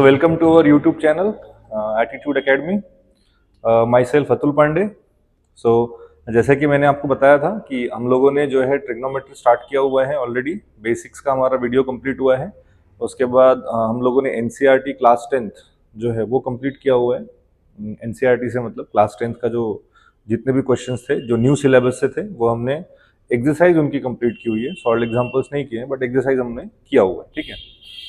So welcome to our YouTube channel, Attitude Academy. Myself Atul Pandey. So जैसे कि मैंने आपको बताया था कि हम लोगों ने जो है ट्रिग्नोमेट्री स्टार्ट किया हुआ है ऑलरेडी. बेसिक्स का हमारा वीडियो कंप्लीट हुआ है. उसके बाद हम लोगों ने NCERT क्लास 10th जो है वो कंप्लीट किया हुआ है. NCERT से मतलब क्लास 10th का जो जितने भी क्वेश्चंस थे जो न्यू सिलेबस से थे वो हमने एक्सरसाइज उनकी कंप्लीट की हुई है. सॉल्व एग्जांपल्स नहीं किए हैं बट एक्सरसाइज हमने किया हुआ है. ठीक है.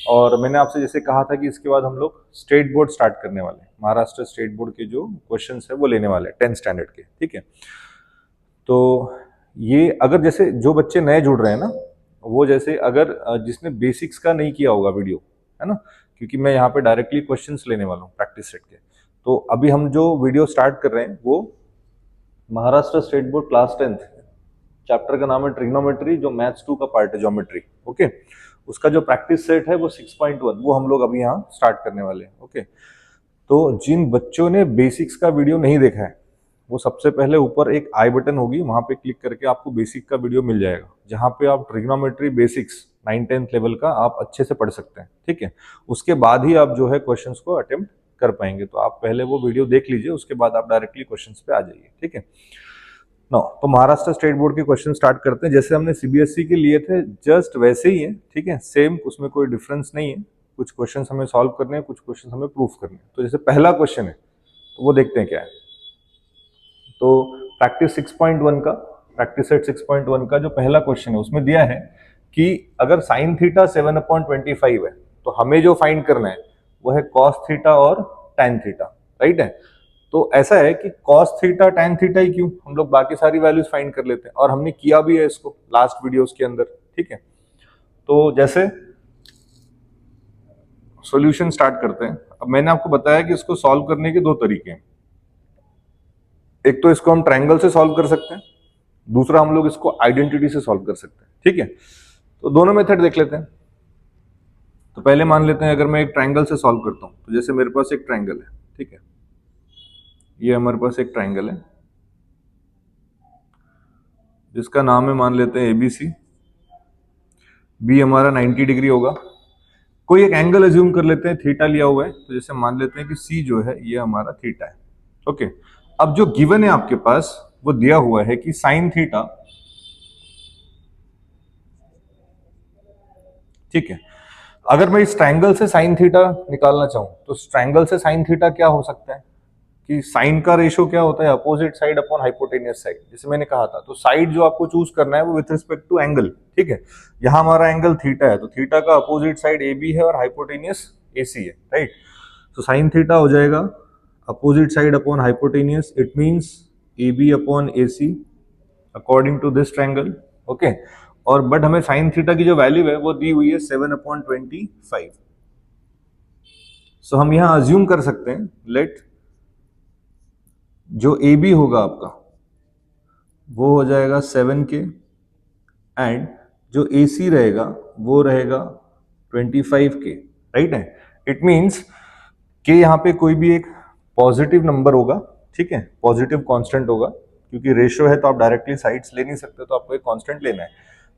और मैंने आपसे जैसे कहा था कि इसके बाद हम लोग स्टेट बोर्ड स्टार्ट करने वाले हैं. महाराष्ट्र स्टेट बोर्ड के जो क्वेश्चंस है वो लेने वाले हैं 10th स्टैंडर्ड के. ठीक है. तो ये अगर जैसे जो बच्चे नए जुड़ रहे हैं ना, वो जैसे अगर जिसने बेसिक्स का नहीं किया होगा वीडियो, है ना, क्योंकि मैं यहाँ पे डायरेक्टली क्वेश्चंस लेने वाला हूँ प्रैक्टिस सेट के. तो अभी हम जो वीडियो स्टार्ट कर रहे हैं वो Maharashtra state board class 10th chapter का नाम है ट्रिग्नोमेट्री, जो मैथ्स 2 का पार्ट है, ज्योमेट्री. ओके. उसका जो प्रैक्टिस सेट है वो 6.1 वो हम लोग अभी यहाँ स्टार्ट करने वाले हैं. ओके. तो जिन बच्चों ने बेसिक्स का वीडियो नहीं देखा है वो सबसे पहले ऊपर एक आई बटन होगी, वहां पे क्लिक करके आपको बेसिक का वीडियो मिल जाएगा, जहां पे आप ट्रिग्नोमेट्री बेसिक्स 9th-10th लेवल का आप अच्छे से पढ़ सकते हैं. ठीक है. उसके बाद ही आप जो है क्वेश्चंस को अटेम्प्ट कर पाएंगे. तो आप पहले वो वीडियो देख लीजिए, उसके बाद आप डायरेक्टली क्वेश्चंस पे आ जाइए. ठीक है. नो, तो महाराष्ट्र स्टेट बोर्ड के क्वेश्चन स्टार्ट करते हैं. जैसे हमने सीबीएसई के लिए थे जस्ट वैसे ही है. ठीक है. सेम, उसमें कोई डिफरेंस नहीं है. कुछ क्वेश्चंस हमें सॉल्व करने हैं, कुछ क्वेश्चंस हमें प्रूफ करने हैं. तो जैसे पहला क्वेश्चन है तो वो देखते हैं क्या है. तो प्रैक्टिस 6.1 का, प्रैक्टिस सेट 6.1 का जो पहला क्वेश्चन है उसमें दिया है कि अगर साइन थीटा 7/25 है तो हमें जो फाइंड करना है वो है कॉस थीटा और टैन थीटा. राइट है. तो ऐसा है कि cos थीटा tan थीटा ही क्यों, हम लोग बाकी सारी वैल्यूज फाइंड कर लेते हैं, और हमने किया भी है इसको लास्ट वीडियोस के अंदर. ठीक है. तो जैसे सॉल्यूशन स्टार्ट करते हैं. अब मैंने आपको बताया कि इसको सॉल्व करने के दो तरीके हैं. एक तो इसको हम ट्रायंगल से सॉल्व कर सकते हैं, दूसरा हम लोग इसको आइडेंटिटी से सॉल्व कर सकते हैं. ठीक है. तो दोनों मेथड देख लेते हैं. तो पहले मान लेते हैं अगर मैं एक ट्रायंगल से सॉल्व करता हूं, तो जैसे मेरे पास एक ट्रायंगल है. ठीक है. ये हमारे पास एक ट्रायंगल है जिसका नाम है, मान लेते हैं एबीसी. बी हमारा 90 डिग्री होगा. कोई एक एंगल अज्यूम कर लेते हैं, थीटा लिया हुआ है, तो जैसे मान लेते हैं कि सी जो है ये हमारा थीटा है. ओके. अब जो गिवन है आपके पास वो दिया हुआ है कि साइन थीटा, ठीक है, अगर मैं इस ट्रायंगल से साइन थीटा निकालना चाहूं तो ट्रायंगल से साइन थीटा क्या हो सकता है कि साइन का रेशियो क्या होता है, opposite side upon hypotenuse side. जैसे मैंने कहा था, तो साइड जो आपको चूज करना है वो विथ रिस्पेक्ट टू एंगल. ठीक है. यहां हमारा एंगल थीटा है, तो थीटा का अपोजिट साइड ए बी है और हाइपोटेनियस ए सी है. राइट. तो साइन थीटा हो जाएगा opposite side upon hypotenuse. It means A B upon A C according to this triangle. Okay. और बट हमें साइन थीटा की जो वैल्यू है वो दी हुई है 7/25. सो हम यहां अज्यूम कर सकते हैं, लेट जो ए बी होगा आपका वो हो जाएगा 7K, एंड जो ए सी रहेगा वो रहेगा 25K. राइट है. इट मीन्स के यहाँ पे कोई भी एक पॉजिटिव नंबर होगा. ठीक है. पॉजिटिव कांस्टेंट होगा, क्योंकि रेशियो है तो आप डायरेक्टली साइड्स ले नहीं सकते, तो आपको एक कांस्टेंट लेना है.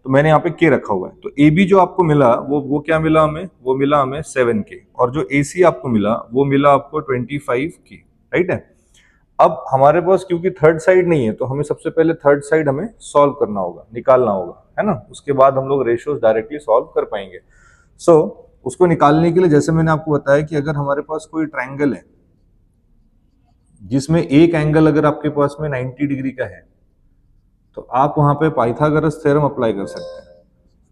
तो मैंने यहाँ पे के रखा हुआ है. तो ए बी जो आपको मिला वो क्या मिला हमें, वो मिला हमें 7K, और जो ए सी आपको मिला वो मिला आपको 25K. राइट है. अब हमारे पास क्योंकि थर्ड साइड नहीं है तो हमें सबसे पहले थर्ड साइड हमें सॉल्व करना होगा, निकालना होगा, है ना. उसके बाद हम लोग रेशियोज डायरेक्टली सॉल्व कर पाएंगे. सो उसको निकालने के लिए जैसे मैंने आपको बताया कि अगर हमारे पास कोई ट्रायंगल है जिसमें एक एंगल अगर आपके पास में 90 डिग्री का है, तो आप वहां पे पाइथागोरस थ्योरम अप्लाई कर सकते हैं.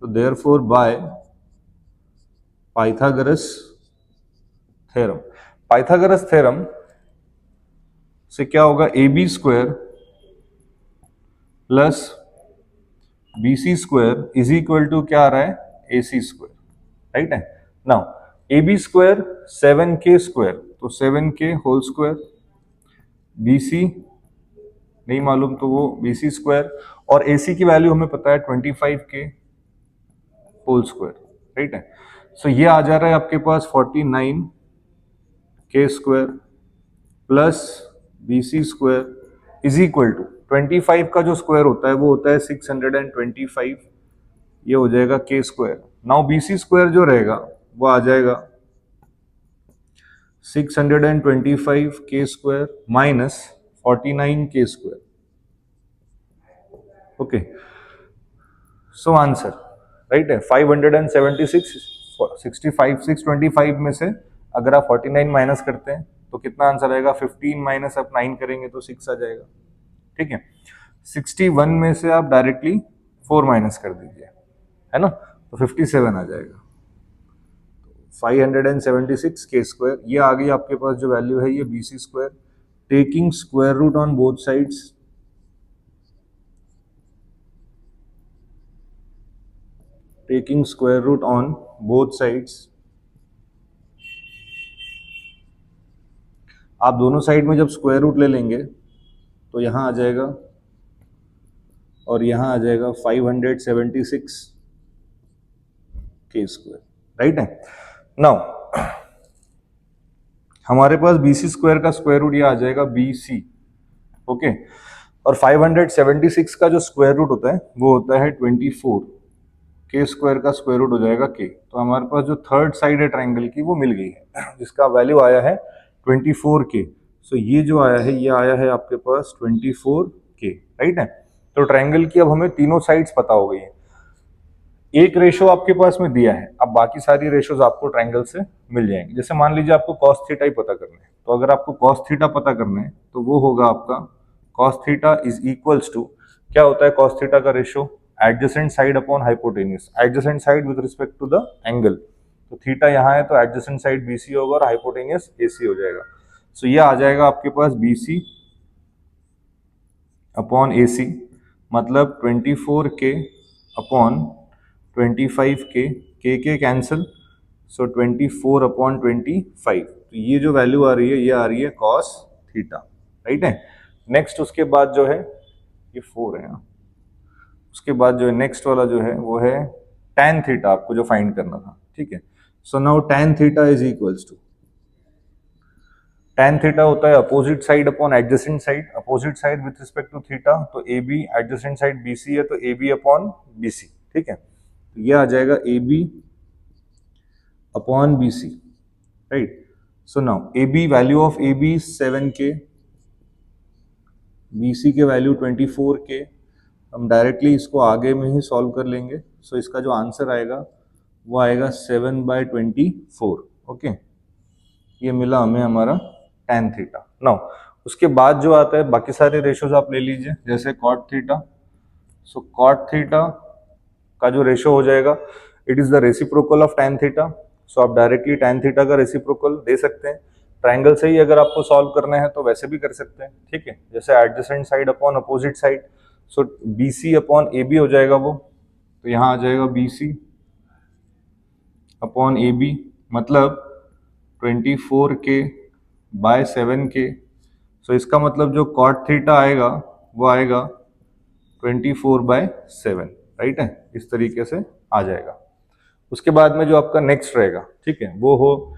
तो therefore by Pythagoras theorem, Pythagoras theorem से क्या होगा, A B square plus B C square is equal to क्या आ रहा है, ए सी स्क्वायर. राइट है. Now A B square 7K square, तो 7K whole square, B C नहीं मालूम तो वो बी सी स्क्वायर, और ए सी की वैल्यू हमें पता है 25K होल स्क्वायर. राइट है. सो ये आ जा रहा है आपके पास 49K square plus B C square is equal to 25 का जो स्क्वायर होता है वो होता है 625. ये हो जाएगा K square. Now B C square जो रहेगा वो आ जाएगा 625k² minus 49k². Okay, so answer right है 576. 65 625 में से अगर आप 49 माइनस करते हैं तो कितना आंसर आएगा? 15 माइनस आप 9 करेंगे तो 6 आ जाएगा. ठीक है, 61 में से आप डायरेक्टली 4 माइनस कर दीजिए, है ना, तो 57 आ जाएगा. 576k², ये आ गई आपके पास जो वैल्यू है ये BC². Taking square root on both sides, taking square root on both sides, आप दोनों साइड में जब स्क्वायर रूट ले लेंगे तो यहां आ जाएगा और यहां आ जाएगा 576k². राइट है. नाउ हमारे पास BC² का स्क्वायर रूट ये आ जाएगा BC. ओके, और 576 का जो स्क्वायर रूट होता है वो होता है 24. k² का स्क्वायर रूट हो जाएगा k. तो हमारे पास जो थर्ड साइड है ट्राइंगल की वो मिल गई है, जिसका वैल्यू आया है 24k. सो ये जो आया है ये आया है आपके पास 24k. राइट है. तो ट्राइंगल की अब हमें तीनों साइड्स पता हो गई है. एक रेशो आपके पास में दिया है, अब बाकी सारी रेशोज आपको ट्राइंगल से मिल जाएंगे. जैसे मान लीजिए आपको cos थीटा ही पता करना है, तो अगर आपको cos थीटा पता करना है तो वो होगा आपका cos theta is equals to, क्या होता है cos थीटा का ratio? Adjacent side upon hypotenuse. Adjacent side with respect to the angle. तो थीटा यहाँ है तो एडजेसेंट साइड BC होगा और हाइपोटेन्यूस AC हो जाएगा. सो ये आ जाएगा आपके पास BC अपॉन AC, मतलब 24k अपॉन 25k, के कैंसिल, सो 24 अपॉन 25. तो ये जो वैल्यू आ रही है ये आ रही है cos थीटा. राइट है. नेक्स्ट उसके बाद जो है ये 4 है, उसके बाद जो है नेक्स्ट वाला जो है वो है tan थीटा, आपको जो फाइंड करना था. ठीक है, so now tan theta is equals to, tan theta होता है opposite side upon adjacent side. Opposite side with respect to theta, तो AB, एडजेसेंट साइड BC है तो AB अपॉन BC. ठीक है, तो ये आ जाएगा AB upon BC. Right. So now AB, value of AB 7k, BC के वैल्यू 24k. हम डायरेक्टली इसको आगे में ही सॉल्व कर लेंगे. सो इसका जो आंसर आएगा वो आएगा 7/24. ओके, ये मिला हमें हमारा tan थीटा. नाउ उसके बाद जो आता है बाकी सारे रेशोज आप ले लीजिए, जैसे cot theta. So cot theta का जो रेशो हो जाएगा it is the reciprocal of tan theta. So आप डायरेक्टली tan थीटा का रेसिप्रोकल दे सकते हैं. ट्राइंगल से ही अगर आपको सॉल्व करना है तो वैसे भी कर सकते हैं. ठीक है, जैसे adjacent side upon opposite side, so BC upon AB हो जाएगा वो. तो यहाँ आ जाएगा BC अपॉन AB, मतलब 24k बाय 7k. सो इसका मतलब जो cot थीटा आएगा वो आएगा 24/7. राइट है, इस तरीके से आ जाएगा. उसके बाद में जो आपका नेक्स्ट रहेगा, ठीक है, वो हो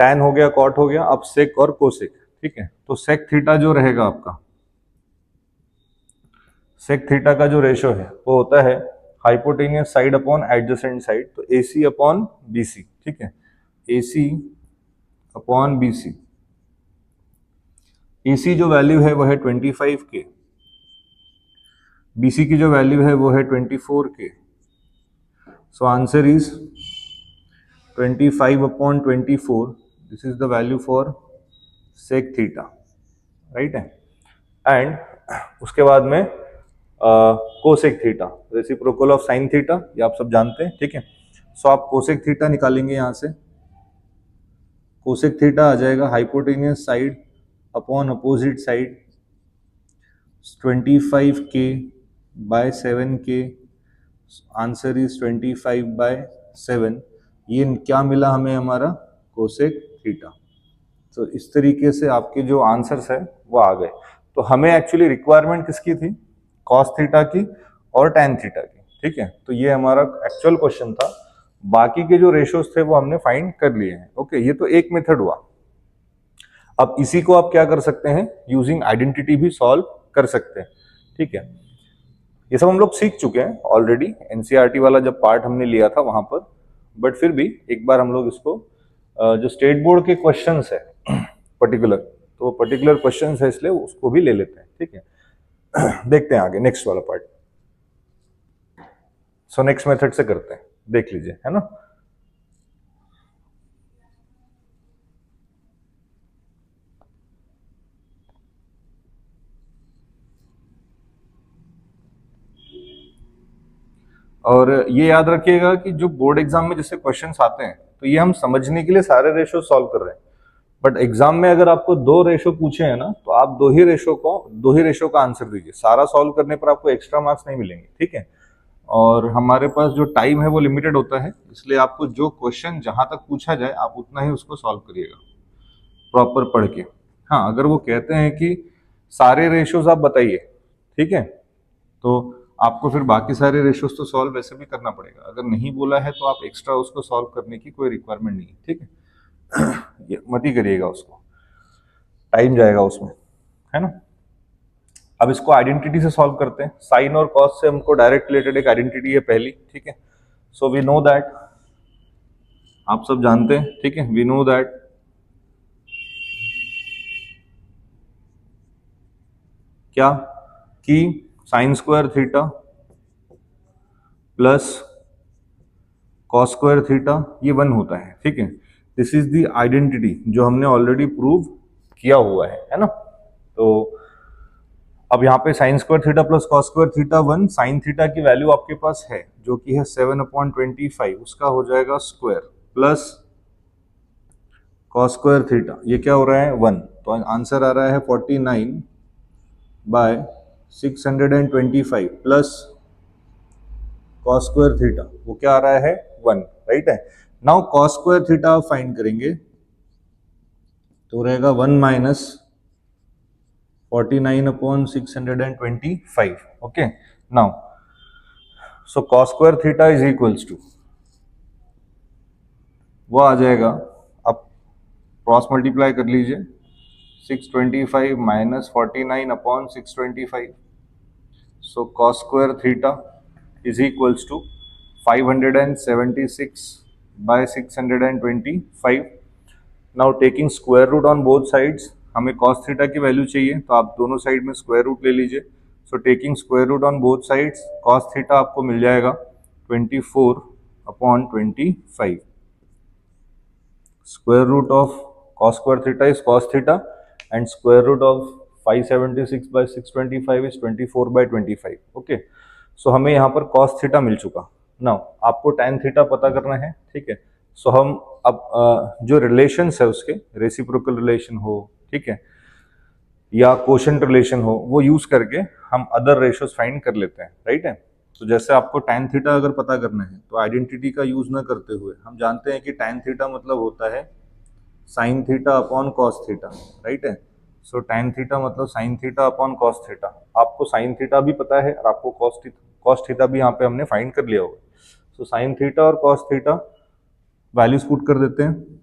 tan हो गया, cot हो गया, अब sec और cosec. ठीक है, तो sec थीटा जो रहेगा आपका, sec थीटा का जो रेशो है वो होता है hypotenuse side upon adjacent side, तो AC अपॉन BC. ठीक है, AC अपॉन BC. AC जो वैल्यू है वो है 25k, BC की जो वैल्यू है वो है 24k. So answer is 25 upon 24. This is the value for sec theta. Right है. एंड उसके बाद में cosec theta, reciprocal of sine theta, ये आप सब जानते हैं. ठीक है, सो आप कोसेक थीटा निकालेंगे यहाँ से. कोसेक थीटा आ जाएगा hypotenuse side upon opposite side, 25k by 7k. Answer is 25/7. ये क्या मिला हमें? हमारा कोसेक थीटा. तो इस तरीके से आपके जो आंसर्स है वो आ गए. तो हमें एक्चुअली रिक्वायरमेंट किसकी थी? cos थीटा की और tan थीटा की. ठीक है, तो ये हमारा एक्चुअल क्वेश्चन था. बाकी के जो रेशोज थे वो हमने फाइंड कर लिए हैं. ओके, ये तो एक मेथड हुआ. अब इसी को आप क्या कर सकते हैं, यूजिंग आइडेंटिटी भी सॉल्व कर सकते हैं. ठीक है, ये सब हम लोग सीख चुके हैं ऑलरेडी. एनसीईआरटी वाला जब पार्ट हमने लिया था वहां पर, बट फिर भी एक बार हम लोग इसको जो स्टेट बोर्ड के क्वेश्चंस है पर्टिकुलर, तो पर्टिकुलर क्वेश्चंस है इसलिए उसको भी ले लेते हैं, ठीक है। देखते हैं आगे नेक्स्ट वाला पार्ट। सो नेक्स्ट मेथड से करते हैं, देख लीजिए, है ना। और ये याद रखिएगा कि जो बोर्ड एग्जाम में जैसे क्वेश्चंस आते हैं, तो ये हम समझने के लिए सारे रेशो सॉल्व कर रहे हैं, बट एग्जाम में अगर आपको 2 रेशो पूछे हैं ना, तो आप 2 ही रेशो का आंसर दीजिए। सारा सॉल्व करने पर आपको एक्स्ट्रा मार्क्स नहीं मिलेंगे, ठीक है। और हमारे पास जो टाइम है वो लिमिटेड होता है, इसलिए आपको जो क्वेश्चन जहां तक पूछा जाए आप उतना ही उसको सॉल्व करिएगा प्रॉपर पढ़ के। हाँ, अगर वो कहते हैं कि सारे रेशोज आप बताइए, ठीक है, तो आपको फिर बाकी सारे रेशोज तो सॉल्व वैसे भी करना पड़ेगा। अगर नहीं बोला है तो आप एक्स्ट्रा उसको सॉल्व करने की कोई रिक्वायरमेंट नहीं है, ठीक है। ये मत ही करिएगा, उसको टाइम जाएगा उसमें, है ना। अब इसको आइडेंटिटी से सॉल्व करते हैं। साइन और कॉस से हमको डायरेक्ट रिलेटेड एक आइडेंटिटी है पहली, ठीक है। सो वी नो दैट, आप सब जानते हैं, ठीक है, वी नो दैट क्या कि sign square theta plus cos square theta ये 1 होता है, ठीक है। दिस इज द आइडेंटिटी जो हमने ऑलरेडी प्रूव किया हुआ है ना। तो अब यहाँ पे sign square theta plus cos square theta 1, sign theta की वैल्यू आपके पास है जो कि है 7/25, उसका हो जाएगा square, plus cos square theta ये क्या हो रहा है 1, तो आंसर आ रहा है 49/625 प्लस कॉस स्क्वायर थीटा वो क्या आ रहा है 1, राइट है। नाउ कॉस स्क्वायर थीटा आप फाइंड करेंगे तो रहेगा 1 minus 49/625, okay. Now so cos square theta is equals to, वो आ जाएगा, अब क्रॉस मल्टीप्लाई कर लीजिए, 625 minus 49/625, so cos square theta is equals to 576/625। Now taking square root on both sides, हमें कॉस थीटा की वैल्यू चाहिए तो आप दोनों साइड में स्क्वायर रूट ले लीजिए। So taking square root on both sides, cos theta आपको मिल जाएगा 24/25। Square root of cos square theta is cos theta and square root of 576/625 is 24/25, okay. So हमें यहाँ पर कॉस थीटा मिल चुका। नाउ आपको tan थीटा पता करना है, ठीक है। सो हम अब जो रिलेशंस है उसके, रेसिप्रोकल रिलेशन हो, ठीक है, या कोशेंट रिलेशन हो, वो यूज करके हम अदर रेशियोज फाइंड कर लेते हैं, राइट है। तो जैसे आपको tan थीटा अगर पता करना है तो आइडेंटिटी का यूज ना करते हुए हम जानते हैं कि tan थीटा मतलब होता है sine theta upon cos theta, right है। सो tan थीटा मतलब sign theta upon cos theta. आपको साइन थीटा भी पता है और आपको कॉस थीटा भी यहाँ पे हमने फाइंड कर लिया होगा। सो साइन थीटा और कॉस थीटा वैल्यूज पुट कर देते हैं,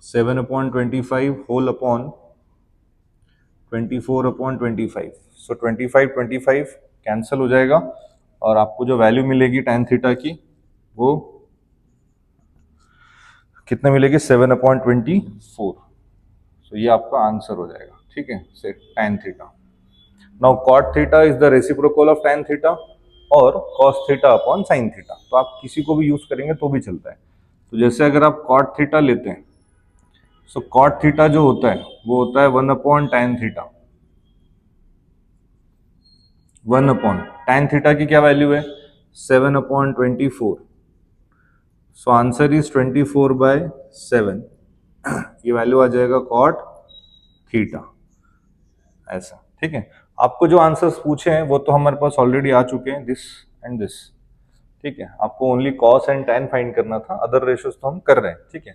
7/25 होल अपॉन 24/25। सो 25 कैंसिल हो जाएगा और आपको जो वैल्यू मिलेगी tan थीटा की वो कितने मिलेगी 7/24। सो ये आपका आंसर हो जाएगा, ठीक है, से tan theta. Now cot theta is the reciprocal of tan theta और cos theta upon sin theta, तो आप किसी को भी यूज करेंगे तो भी चलता है। तो जैसे अगर आप cot थीटा लेते हैं, सो cot थीटा जो होता है वो होता है 1/tan थीटा। 1/tan थीटा की क्या वैल्यू है 7/24। सो आंसर इज 24/7, ये वैल्यू आ जाएगा cot थीटा, ऐसा, ठीक है। आपको जो आंसर्स पूछे हैं वो तो हमारे पास ऑलरेडी आ चुके हैं, दिस एंड दिस, ठीक है। आपको only cos and tan find करना था, अदर रेशियोज तो हम कर रहे हैं, ठीक है।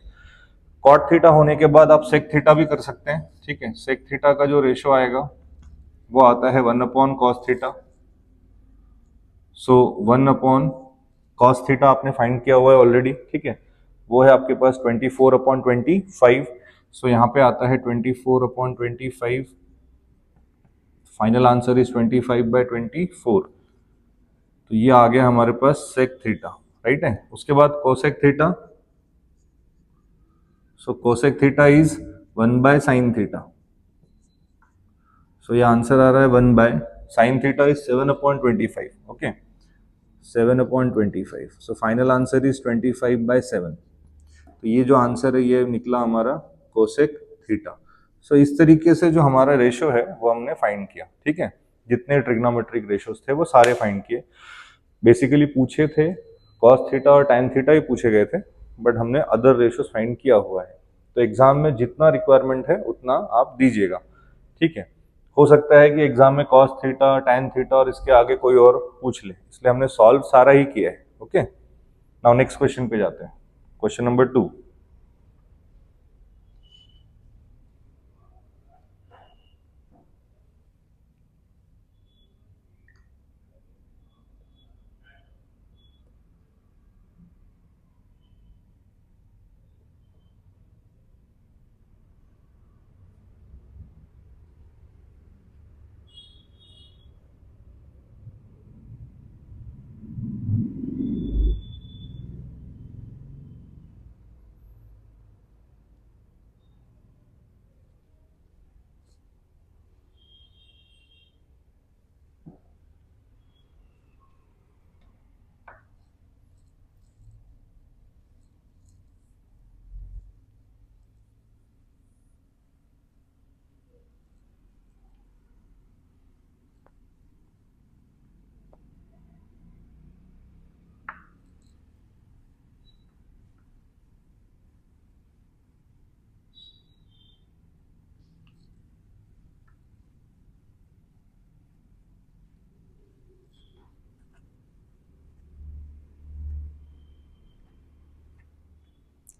cot थीटा होने के बाद आप sec थीटा भी कर सकते हैं, ठीक है। sec थीटा का जो रेशियो आएगा वो आता है 1/cos थीटा। सो 1/cos थीटा आपने फाइंड किया हुआ है ऑलरेडी, ठीक है, वो है आपके पास 24/25। सो यहाँ पे आता है 24/25, फाइनल आंसर इज 25/24। तो ये आ गया हमारे पास sec थीटा, राइट है। उसके बाद cosec theta so cosec theta is 1/sin theta. So ये आंसर आ रहा है 1/sin theta is 7/25। Okay, 7/25। So final answer is 25/7। तो ये जो आंसर है ये निकला हमारा कोसेक थीटा। सो इस तरीके से जो हमारा रेशो है वो हमने फाइंड किया। ठीक है, जितने ट्रिग्नोमेट्रिक रेशोज थे वो सारे फाइंड किए। बेसिकली पूछे थे कॉस थीटा और टैन थीटा ही पूछे गए थे, बट हमने अदर रेशोज फाइंड किया हुआ है। तो एग्जाम में जितना रिक्वायरमेंट है उतना आप दीजिएगा। ठीक है, हो सकता है कि एग्जाम में कॉस थीटा, टैन थीटा और इसके आगे कोई और पूछ ले, इसलिए हमने सॉल्व सारा ही किया है। ओके, नाउ नेक्स्ट क्वेश्चन पे जाते हैं। Question number 2।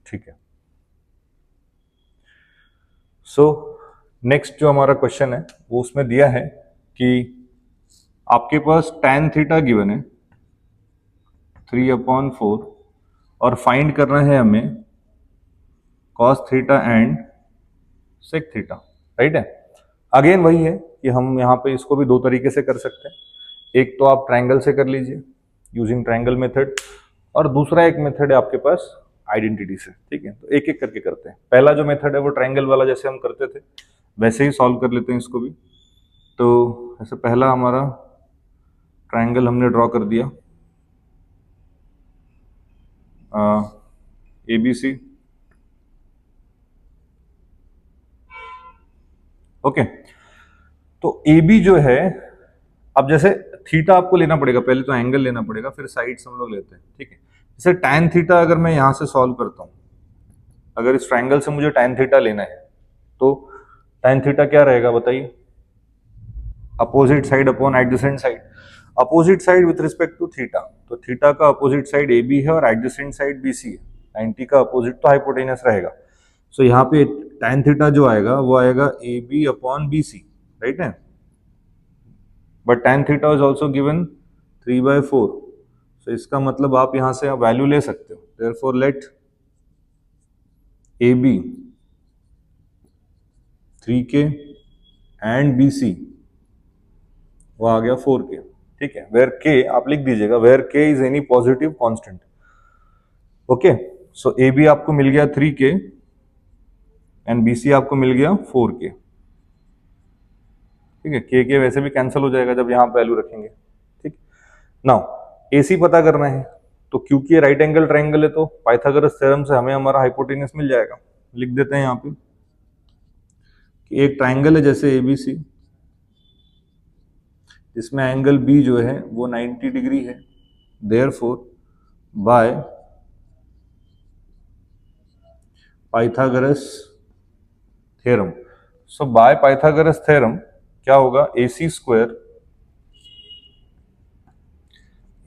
ठीक है, सो नेक्स्ट जो हमारा क्वेश्चन है वो उसमें दिया है कि आपके पास tan थीटा गिवन है 3/4 और फाइंड करना है हमें cos theta and sec theta. Right है, अगेन वही है कि हम यहाँ पे इसको भी दो तरीके से कर सकते हैं। एक तो आप ट्रायंगल से कर लीजिए यूजिंग ट्रायंगल मेथड, और दूसरा एक मेथड है आपके पास आइडेंटिटी से। ठीक है, तो एक एक करके करते हैं। पहला जो मेथड है वो ट्रायंगल वाला जैसे हम करते थे वैसे ही सॉल्व कर लेते हैं इसको भी। तो ऐसे पहला हमारा ट्रायंगल हमने ड्रॉ कर दिया ABC। ओके, तो AB जो है, अब जैसे थीटा आपको लेना पड़ेगा, पहले तो एंगल लेना पड़ेगा, फिर साइड्स हम लोग लेते हैं। ठीक है, जैसे tan थीटा अगर मैं यहां से सॉल्व करता हूं, अगर इस ट्रायंगल से मुझे tan थीटा लेना है तो tan थीटा क्या रहेगा बताइए? Opposite side upon adjacent side. Opposite side with respect to theta, तो थीटा का अपोजिट साइड AB है और एडजेसेंट साइड BC है। 90 का अपोजिट तो हाइपोटेनस रहेगा। सो यहाँ पे tan थीटा जो आएगा वो आएगा AB अपॉन BC। राइट है, but tan theta is also given 3/4। So इसका मतलब आप यहां से वैल्यू ले सकते हो। Therefore let AB 3K and BC वो आ गया 4K। ठीक है, वेयर K आप लिख दीजिएगा, where K is any positive constant. Okay, so AB आपको मिल गया 3K एंड BC आपको मिल गया 4K। ठीक है, K वैसे भी कैंसिल हो जाएगा जब यहां वैल्यू रखेंगे। ठीक, नाउ AC पता करना है, तो क्योंकि ये राइट एंगल ट्रायंगल है तो पाइथागोरस थ्योरम से हमें हमारा हाइपोटेनस मिल जाएगा। लिख देते हैं यहाँ पे कि एक ट्रायंगल है जैसे ABC, जिसमें एंगल B जो है वो 90 डिग्री है। Therefore by Pythagoras theorem, so by Pythagoras theorem क्या होगा? AC square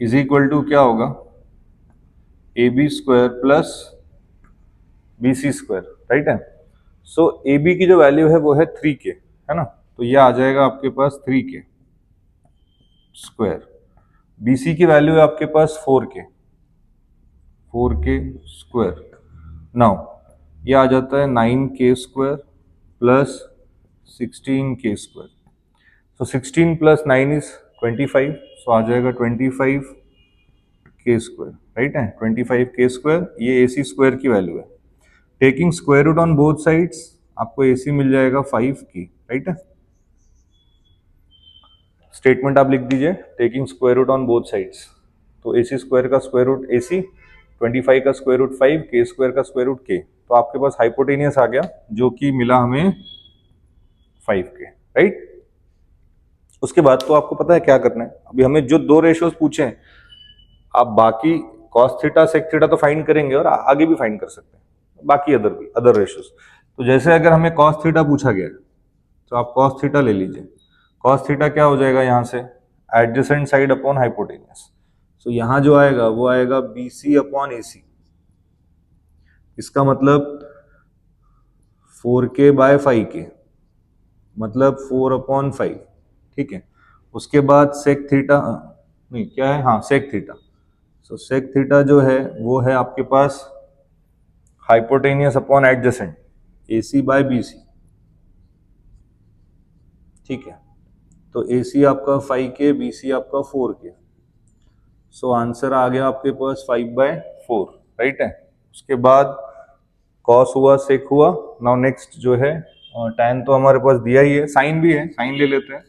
is equal to क्या होगा? AB square plus BC square. Right है, सो AB की जो वैल्यू है वो है 3K, है ना, तो ये आ जाएगा आपके पास 3K स्क्वायर। BC की वैल्यू है आपके पास 4K स्क्वायर। नाउ ये आ जाता है 9K square plus 16K square. So 16 प्लस 9 इज 25, सो आ जाएगा 25K स्क्वायर। राइट है, 25K स्क्वायर, ये AC स्क्वायर की वैल्यू है। Taking square root on both sides आपको AC मिल जाएगा 5K, राइट है। स्टेटमेंट आप लिख दीजिए, taking square root on both sides, तो AC स्क्वायर का स्क्वायर रूट AC, 25 का स्क्वायर रूट 5, K स्क्वायर का स्क्वायर रूट K, तो आपके पास हाइपोटेनियस आ गया जो कि मिला हमें 5K, राइट। उसके बाद तो आपको पता है क्या करना है। अभी हमें जो दो रेशियोज पूछे हैं, आप बाकी कॉस थीटा सेक थीटा तो फाइंड करेंगे और आगे भी फाइंड कर सकते हैं, बाकी अदर रेशियोज। तो जैसे अगर हमें कॉस थीटा पूछा गया तो आप कॉस थीटा ले लीजिए। कॉस थीटा क्या हो जाएगा यहाँ से, एडजेसेंट साइड अपॉन हाइपोटेनियस। तो यहाँ जो आएगा वो आएगा BC अपॉन AC। इसका मतलब 4K बाय 5K, मतलब 4/5, ठीक है। उसके बाद सेक थीटा, नहीं क्या है, हाँ सेक थीटा। सो सेक थीटा जो है वो है आपके पास hypotenuse upon adjacent, AC by BC, ठीक है। तो AC आपका 5K, BC आपका 4K। सो आंसर आ गया आपके पास 5/4, राइट है। उसके बाद कॉस हुआ, सेक हुआ। नाउ नेक्स्ट जो है tan तो हमारे पास दिया ही है, साइन भी है, साइन ले लेते हैं।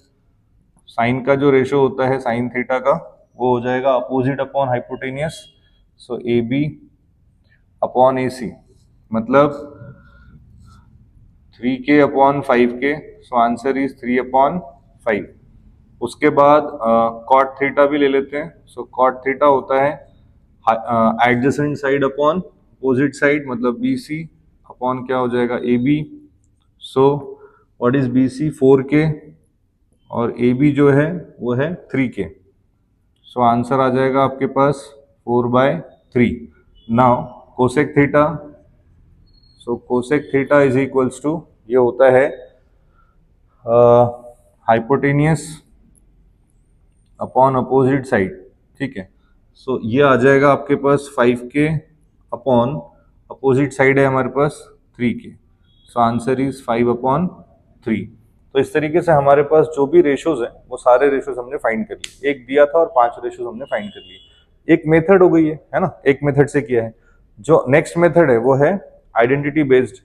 साइन का जो रेशियो होता है साइन थीटा का, वो हो जाएगा अपोजिट अपॉन हाइपोटेनियस। सो AB अपॉन AC, मतलब 3K upon 5K। So answer is 3/5। उसके बाद कॉट थीटा भी ले लेते हैं। सो कॉट थीटा होता है adjacent side upon opposite side, मतलब BC अपॉन क्या हो जाएगा AB। So what is BC, 4K, और AB जो है वो है 3K। सो आंसर आ जाएगा आपके पास 4/3। Now cosec theta, so cosec theta is equals to, ये होता है हाइपोटेनियस अपॉन अपोजिट साइड, ठीक है। सो ये आ जाएगा आपके पास 5K अपॉन अपोजिट साइड है हमारे पास 3K। So answer is 5/3। तो इस तरीके से हमारे पास जो भी रेशियोज हैं वो सारे रेशियोज हमने फाइंड कर लिए। एक दिया था और 5 रेशियोज हमने फाइंड कर लिए। एक मेथड हो गई है ना, एक मेथड से किया है। जो नेक्स्ट मेथड है वो है आइडेंटिटी बेस्ड।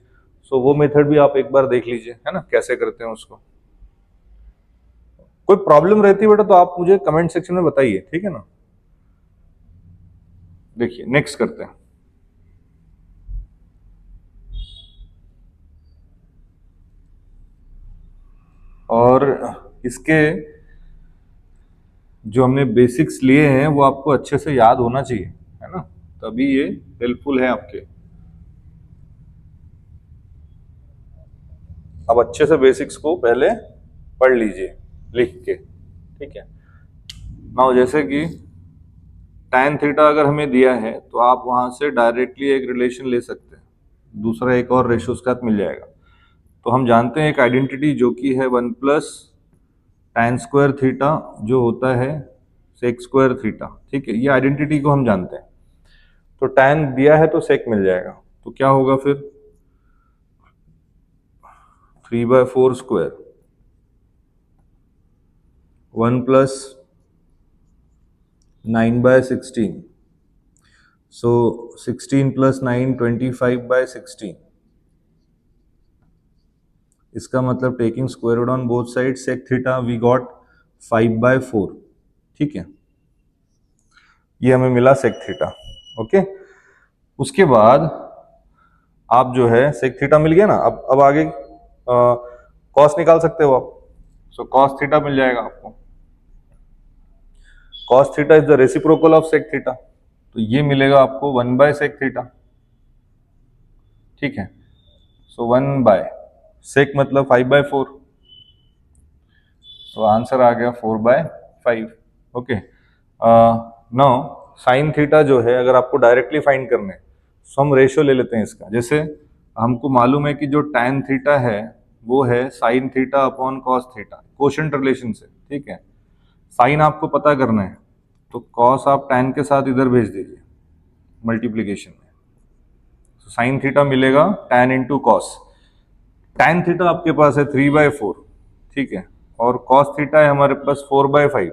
सो वो मेथड भी आप एक बार देख लीजिए, है ना, कैसे करते हैं उसको। कोई प्रॉब्लम रहती है बेटा तो आप मुझे कमेंट सेक्शन में बताइए, ठीक है ना। देखिए नेक्स्ट करते हैं। और इसके जो हमने बेसिक्स लिए हैं वो आपको अच्छे से याद होना चाहिए, है ना, तभी ये हेल्पफुल है आपके। अब अच्छे से बेसिक्स को पहले पढ़ लीजिए लिख के, ठीक है। नाउ जैसे कि tan थीटा अगर हमें दिया है तो आप वहां से डायरेक्टली एक रिलेशन ले सकते हैं, दूसरा एक और रेशियो उसके साथ मिल जाएगा। तो हम जानते हैं एक आइडेंटिटी जो कि है 1 प्लस tan स्क्वायर थीटा जो होता है सेक स्क्वायर थीटा, ठीक है। ये आइडेंटिटी को हम जानते हैं। तो tan दिया है तो सेक मिल जाएगा, तो क्या होगा फिर 3/4 स्क्वायर 1 प्लस 9/16। सो 16 प्लस 9 25/16। इसका मतलब taking square root on both side sec theta we got 5/4, ठीक है। ये हमें मिला सेक थीटा, ओके। उसके बाद आप जो है सेक थीटा मिल गया ना, अब आगे कॉस निकाल सकते हो आप। सो कॉस थीटा मिल जाएगा आपको। Cos theta is the reciprocal of sec theta, तो ये मिलेगा आपको 1/सेक थीटा, ठीक है। सो 1/सेक मतलब 5/4, तो आंसर आ गया 4/5, ओके। नाउ साइन थीटा जो है अगर आपको डायरेक्टली फाइंड करना है तो हम रेशियो ले लेते हैं इसका। जैसे हमको मालूम है कि जो tan थीटा है वो है sine theta upon cos theta, quotient relation से, ठीक है। साइन आपको पता करना है तो कॉस आप tan के साथ इधर भेज दीजिए मल्टीप्लीकेशन में। तो साइन थीटा मिलेगा tan into cos. tan theta आपके पास है 3/4, ठीक है, और कॉस थीटा है हमारे पास 4/5,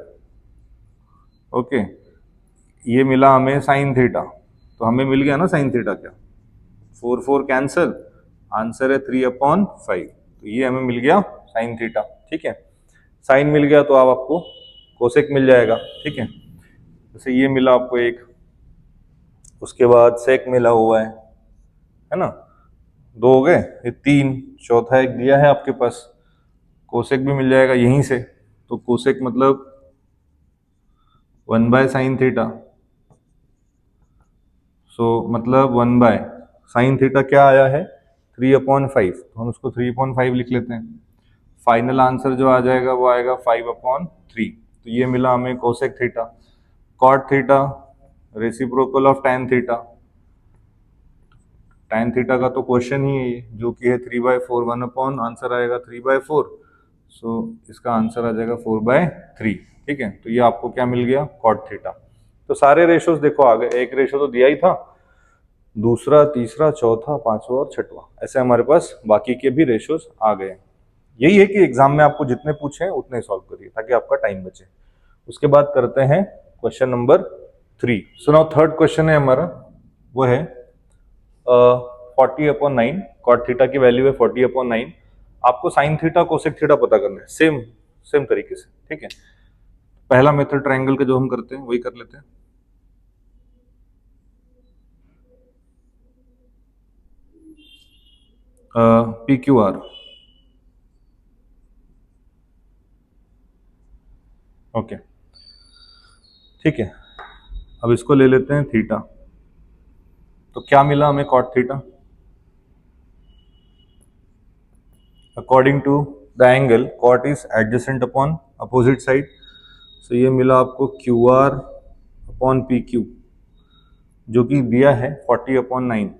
ओके। ये मिला हमें साइन थीटा, तो हमें मिल गया ना साइन थीटा क्या। 4 4 कैंसिल, आंसर है 3/5। तो ये हमें मिल गया साइन थीटा। ठीक है, साइन मिल गया तो अब आपको कोसेक मिल जाएगा। ठीक है, जैसे ये मिला आपको एक, उसके बाद सेक मिला हुआ है ना, दो हो गए, ये तीन, चौथा एक दिया है आपके पास, कोसेक भी मिल जाएगा यहीं से। तो कोसेक मतलब 1/sin थीटा। सो मतलब 1/sin थीटा क्या आया है, 3/5। तो हम उसको 3/5 लिख लेते हैं। फाइनल आंसर जो आ जाएगा वो आएगा 5/3। तो ये मिला हमें cosec theta. Cot theta reciprocal of tan theta. Tan theta का तो क्वेश्चन ही है ये, जो कि है 3/4, 1 आंसर आएगा 3/4। सो इसका आंसर आ जाएगा 4/3। ठीक है, तो ये आपको क्या मिल गया, कॉट थीटा। तो सारे रेशोज देखो आ गए, एक रेशो तो दिया ही था, दूसरा, तीसरा, चौथा, पांचवा और छठवा, ऐसे हमारे पास बाकी के भी रेशोज आ गए। यही है कि एग्जाम में आपको जितने पूछे उतने सॉल्व करिए ताकि आपका टाइम बचे। उसके बाद करते हैं question number 3। So now third question है हमारा, वो है 40/9। कॉट थीटा की वैल्यू है 40/9। आपको साइन थीटा कोसेक थीटा पता करना है, सेम सेम तरीके से। ठीक है, पहला मेथड ट्रायंगल का जो हम करते हैं वही कर लेते हैं। PQR, ओके ठीक है। अब इसको ले लेते हैं थीटा। तो क्या मिला हमें cot theta, according to the angle cot is adjacent upon opposite side. So ये मिला आपको QR/PQ, जो कि दिया है 40/9।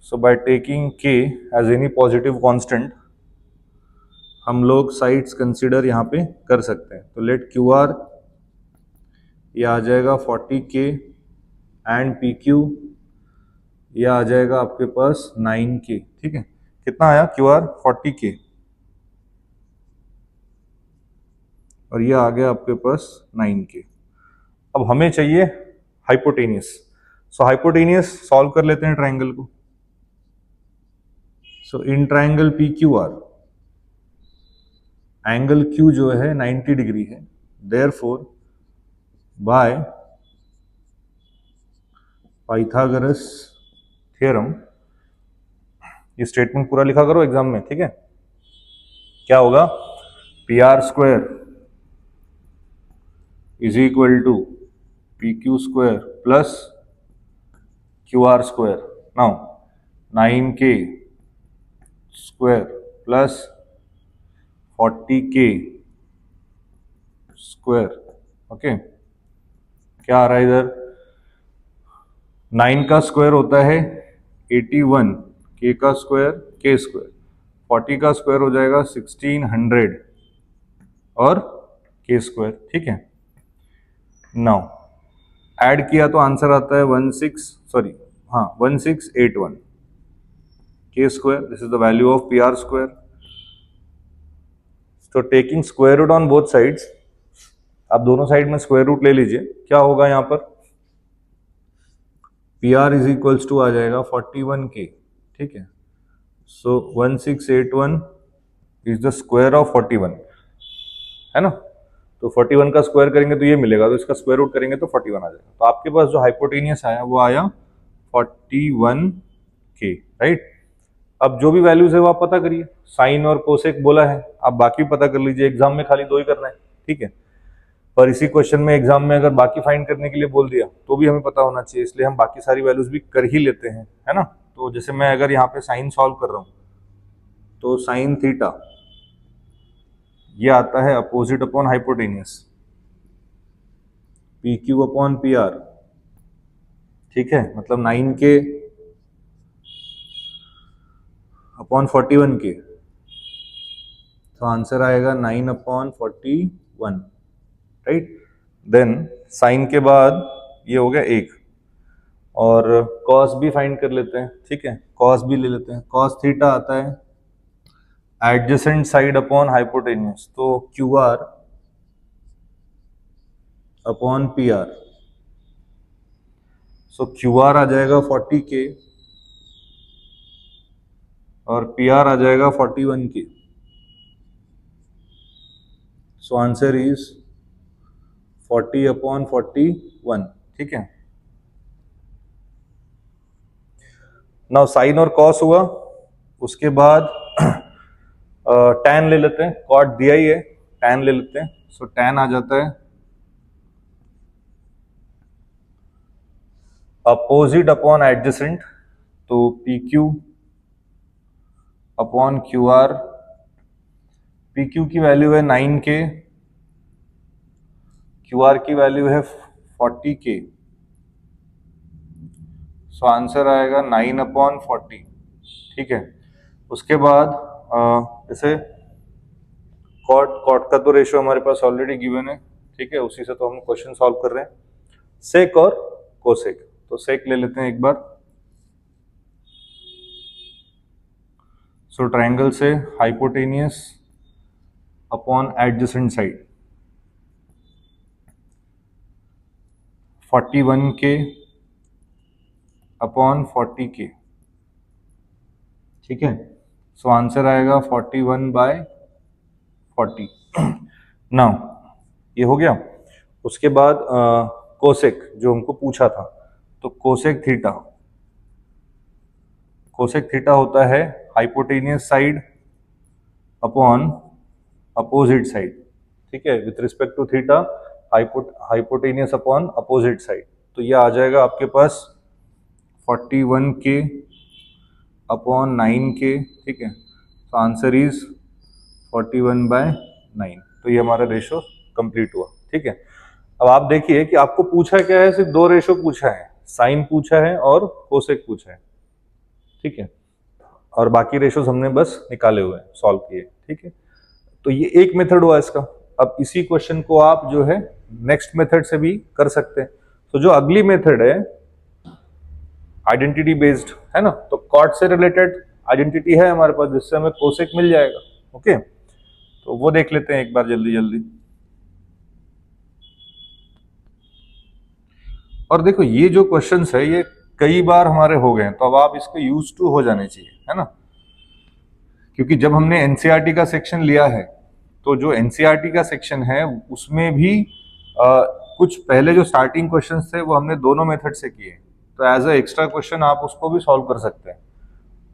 So by taking K as any positive constant हम लोग साइड्स कंसीडर यहाँ पे कर सकते हैं। तो लेट QR, ये आ जाएगा 40K एंड PQ ये आ जाएगा आपके पास 9K। ठीक है, कितना आया, QR 40K और ये आ गया आपके पास 9K। अब हमें चाहिए हाइपोटेनियस। सो हाइपोटेनियस सॉल्व कर लेते हैं ट्रायंगल को। So in triangle PQR angle Q जो है 90 डिग्री है, देयरफॉर बाय पाइथागोरस थ्योरम, ये स्टेटमेंट पूरा लिखा करो एग्जाम में। ठीक है, क्या होगा, PR² is equal to PQ² plus QR²। Now 9K square plus 40K square. Okay, क्या आ रहा है इधर, 9 का स्क्वायर होता है 81, K का स्क्वायर K स्क्वायर, 40 का स्क्वायर हो जाएगा 1600 और K स्क्वायर। ठीक है, नाउ ऐड किया तो आंसर आता है 1681 K square. This is the value of PR²। तो taking square root on both sides, आप दोनों साइड में स्क्वायर रूट ले लीजिए, क्या होगा यहाँ पर, PR इज इक्वल्स टू आ जाएगा 41K। ठीक है, सो 1681 इज द स्क्वायर ऑफ 41, है ना। तो 41 का स्क्वायर करेंगे तो ये मिलेगा, तो इसका स्क्वायर रूट करेंगे तो 41 आ जाएगा। तो आपके पास जो हाइपोटेनियस आया वो आया 41K, राइट। अब जो भी वैल्यूज है वो आप पता करिए, साइन और कोसेक बोला है, आप बाकी पता कर लीजिए, एग्जाम में खाली दो ही करना है। ठीक है, पर इसी क्वेश्चन में एग्जाम में अगर बाकी फाइंड करने के लिए बोल दिया तो भी हमें पता होना चाहिए, इसलिए हम बाकी सारी वैल्यूज भी कर ही लेते हैं, है ना। तो जैसे मैं अगर यहाँ पे साइन सॉल्व कर रहा हूँ तो साइन थीटा ये आता है अपोजिट अपॉन हाइपोटेनियस, PQ/PR। ठीक है, मतलब 9K अपॉन 41K, तो आंसर आएगा 9/41, राइट। देन साइन के बाद ये हो गया 1, और कॉस भी फाइंड कर लेते हैं। ठीक है, कॉस भी ले लेते हैं। कॉस थीटा आता है एडजेसेंट साइड अपॉन हाइपोटेनियस, तो QR अपॉन PR। सो क्यू आर आ जाएगा 40K और पी आर आ जाएगा 41K। So answer is 40/41। ठीक है। नाउ साइन और कॉस हुआ, उसके बाद टैन ले लेते हैं, कॉट दिया ही है, टैन ले लेते हैं। सो टैन आ जाता है अपोजिट अपॉन एडजेसेंट, तो P Q upon Q R. P Q की वैल्यू है 9K, क्यू आर की वैल्यू है 40K। सो आंसर आएगा 9/40। ठीक है। उसके बाद जैसे कॉट कॉट का तो रेशियो हमारे पास ऑलरेडी गिवन है। ठीक है, उसी से तो हम क्वेश्चन सॉल्व कर रहे हैं। सेक और कोसेक, तो सेक ले लेते हैं एक बार। सो ट्रायंगल से hypotenuse upon adjacent side 41K upon 40K। ठीक है। सो आंसर आएगा 41/40। नाउ ये हो गया। उसके बाद कोसेक जो हमको पूछा था, तो कोसेक थीटा, कोसेक थीटा होता है hypotenuse side upon opposite side. ठीक है, with respect to theta hypotenuse upon opposite side. तो ये आ जाएगा आपके पास 41K अपॉन 9K। ठीक है, तो आंसर इज 41/9। तो ये हमारा रेशो कंप्लीट हुआ। ठीक है। अब आप देखिए कि आपको पूछा क्या है, सिर्फ दो रेशो पूछा है, साइन पूछा है और कोसेक पूछा है। ठीक है, और बाकी रेशोज हमने बस निकाले हुए हैं, सॉल्व किए। ठीक है, तो ये एक मेथड हुआ इसका। अब इसी क्वेश्चन को आप जो है नेक्स्ट मेथड से भी कर सकते हैं। तो जो अगली मेथड है आइडेंटिटी बेस्ड है ना, तो कॉट से रिलेटेड आइडेंटिटी है हमारे पास, जिससे हमें कोसेक मिल जाएगा। ओके, तो वो देख लेते हैं एक बार जल्दी जल्दी। और देखो ये जो क्वेश्चंस है ये कई बार हमारे हो गए हैं, तो अब आप इसके यूज टू हो जाने चाहिए, है ना। क्योंकि जब हमने एनसीईआरटी का सेक्शन लिया है, तो जो एनसीईआरटी का सेक्शन है उसमें भी कुछ पहले जो स्टार्टिंग क्वेश्चंस थे वो हमने दोनों मेथड से किए। तो एज अ एक्स्ट्रा क्वेश्चन आप उसको भी सॉल्व कर सकते हैं।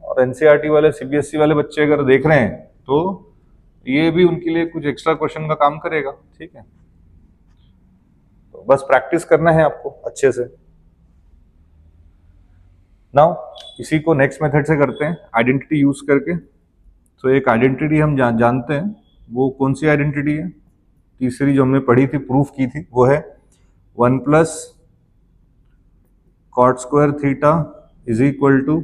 और एनसीईआरटी वाले सीबीएसई वाले बच्चे अगर देख रहे हैं तो ये भी उनके लिए कुछ एक्स्ट्रा क्वेश्चन का काम करेगा। ठीक है, तो बस प्रैक्टिस करना है आपको अच्छे से। नाउ इसी को नेक्स्ट मेथड से करते हैं आइडेंटिटी यूज करके। तो एक आइडेंटिटी हम जानते हैं, वो कौन सी आइडेंटिटी है, तीसरी जो हमने पढ़ी थी, प्रूफ की थी, वो है 1 plus cot square theta is equal to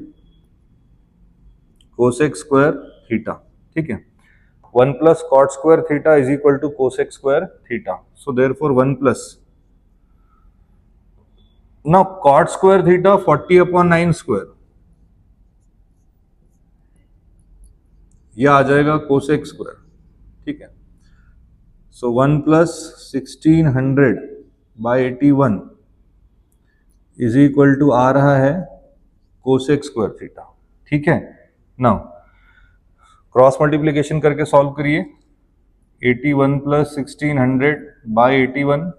cosec square theta. ठीक है, 1 plus cot square theta is equal to cosec square theta. So therefore 1 plus, now cot square theta 40/9 square, यह आ जाएगा कोसेक स्क्वायर। ठीक है, so 1 plus 1600/81 is equal to आ रहा है कोसेक स्क्वायर थीटा। ठीक है, नाउ क्रॉस मल्टीप्लीकेशन करके सॉल्व करिए। 81 प्लस 1600/81,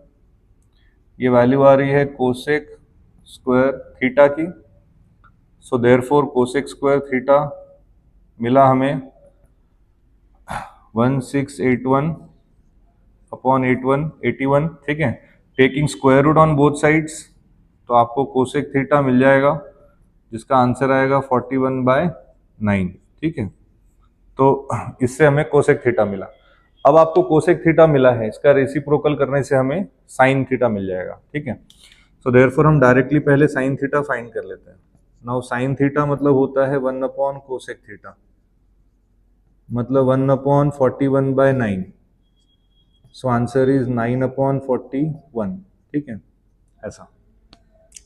ये वैल्यू आ रही है कोसेक स्क्वायर थीटा की। So therefore cosec square theta मिला हमें 1681/81। ठीक है, taking square root on both sides, तो आपको कोसेक थीटा मिल जाएगा, जिसका आंसर आएगा 41/9। ठीक है, तो इससे हमें कोसेक थीटा मिला। अब आपको कोसेक थीटा मिला है, इसका रेसिप्रोकल करने से हमें साइन थीटा मिल जाएगा। ठीक है, सो देयरफॉर हम डायरेक्टली पहले साइन थीटा फाइंड कर लेते हैं। नाउ साइन थीटा मतलब होता है 1/कोसेक थीटा, मतलब 1/41/9। So answer is 9/41। ठीक है, ऐसा।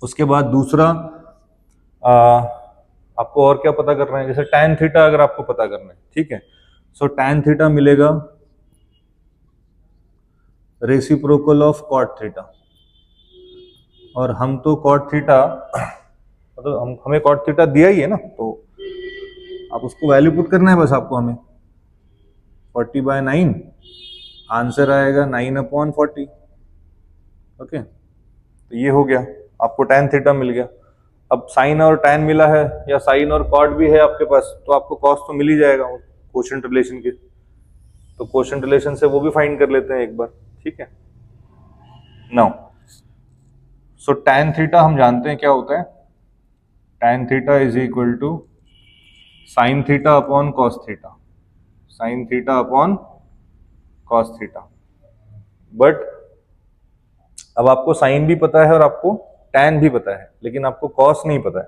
उसके बाद दूसरा आपको और क्या पता करना है, जैसे tan थीटा अगर आपको पता करना है। ठीक है, सो tan थीटा मिलेगा रेसिप्रोकल ऑफ कॉट थीटा, और हम तो कॉट थीटा मतलब हमें कॉट थीटा दिया ही है ना, तो आप उसको वैल्यू पुट करना है बस आपको। हमें 40/9 आंसर आएगा 9/40। ओके, तो ये हो गया, आपको tan थीटा मिल गया। अब साइन और tan मिला है या साइन और कॉट भी है आपके पास, तो आपको कॉस तो मिल ही जाएगा कोशेंट रिलेशन के। तो कोशेंट रिलेशन से वो भी फाइंड कर लेते हैं एक बार, ठीक है। नाउ सो tan थीटा हम जानते हैं क्या होता है। tan theta is equal to sine theta upon cos theta, sine theta upon cos theta. But अब आपको साइन भी पता है और आपको tan भी पता है, लेकिन आपको कॉस नहीं पता है।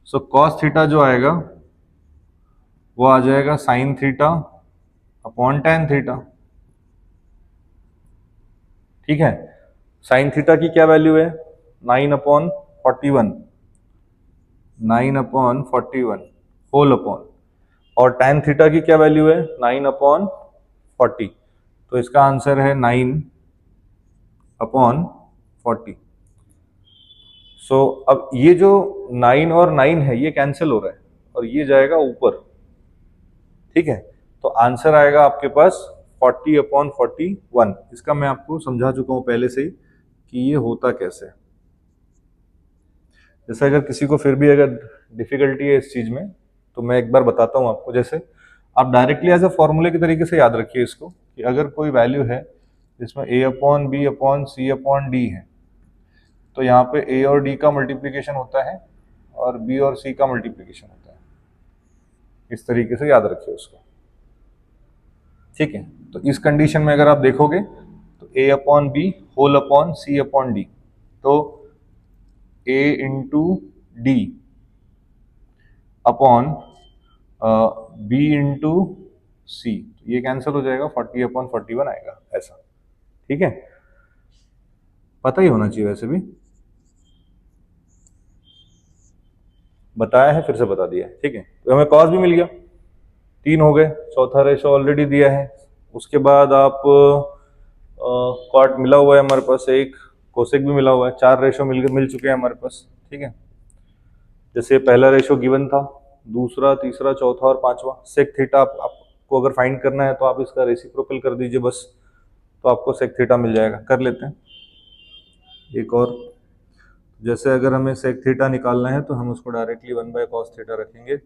सो कॉस थीटा जो आएगा वो आ जाएगा sine theta upon tan theta, ठीक है। साइन थीटा की क्या वैल्यू है, 9/41, 9/41 होल अपॉन, और tan थीटा की क्या वैल्यू है, 9/40। तो इसका आंसर है 9/40। सो अब ये जो 9 और 9 है ये कैंसिल हो रहा है और ये जाएगा ऊपर, ठीक है। तो आंसर आएगा आपके पास 40/41। इसका मैं आपको समझा चुका हूं पहले से ही कि ये होता कैसे। जैसे अगर किसी को फिर भी अगर डिफिकल्टी है इस चीज में, तो मैं एक बार बताता हूं आपको। जैसे आप डायरेक्टली एज ए फॉर्मूले के तरीके से याद रखिए इसको, कि अगर कोई वैल्यू है जिसमें a/b/c/d है, तो यहाँ पे a और d का मल्टीप्लीकेशन होता है और b और c का मल्टीप्लीकेशन होता है। इस तरीके से याद रखिए उसको, ठीक है। तो इस कंडीशन में अगर आप देखोगे तो a/b होल अपॉन c/d, तो a into D upon b into C, ये कैंसिल हो जाएगा, 40/41 आएगा ऐसा, ठीक है। पता ही होना चाहिए वैसे भी, बताया है फिर से बता दिया है, ठीक है। तो हमें कॉस भी मिल गया, 3 हो गए, चौथा रेशो ऑलरेडी दिया है। उसके बाद आप कॉट मिला हुआ है हमारे पास, एक कोसेक भी मिला हुआ है, 4 रेशो मिल चुके हैं हमारे पास, ठीक है। जैसे पहला रेशो गिवन था, दूसरा, तीसरा, चौथा और पांचवा। सेक थीटा आपको अगर फाइंड करना है तो आप इसका रेसिप्रोकल कर दीजिए बस, तो आपको सेक थीटा मिल जाएगा। कर लेते हैं एक और। जैसे अगर हमें सेक थीटा निकालना है तो हम उसको डायरेक्टली 1/cos थीटा रखेंगे।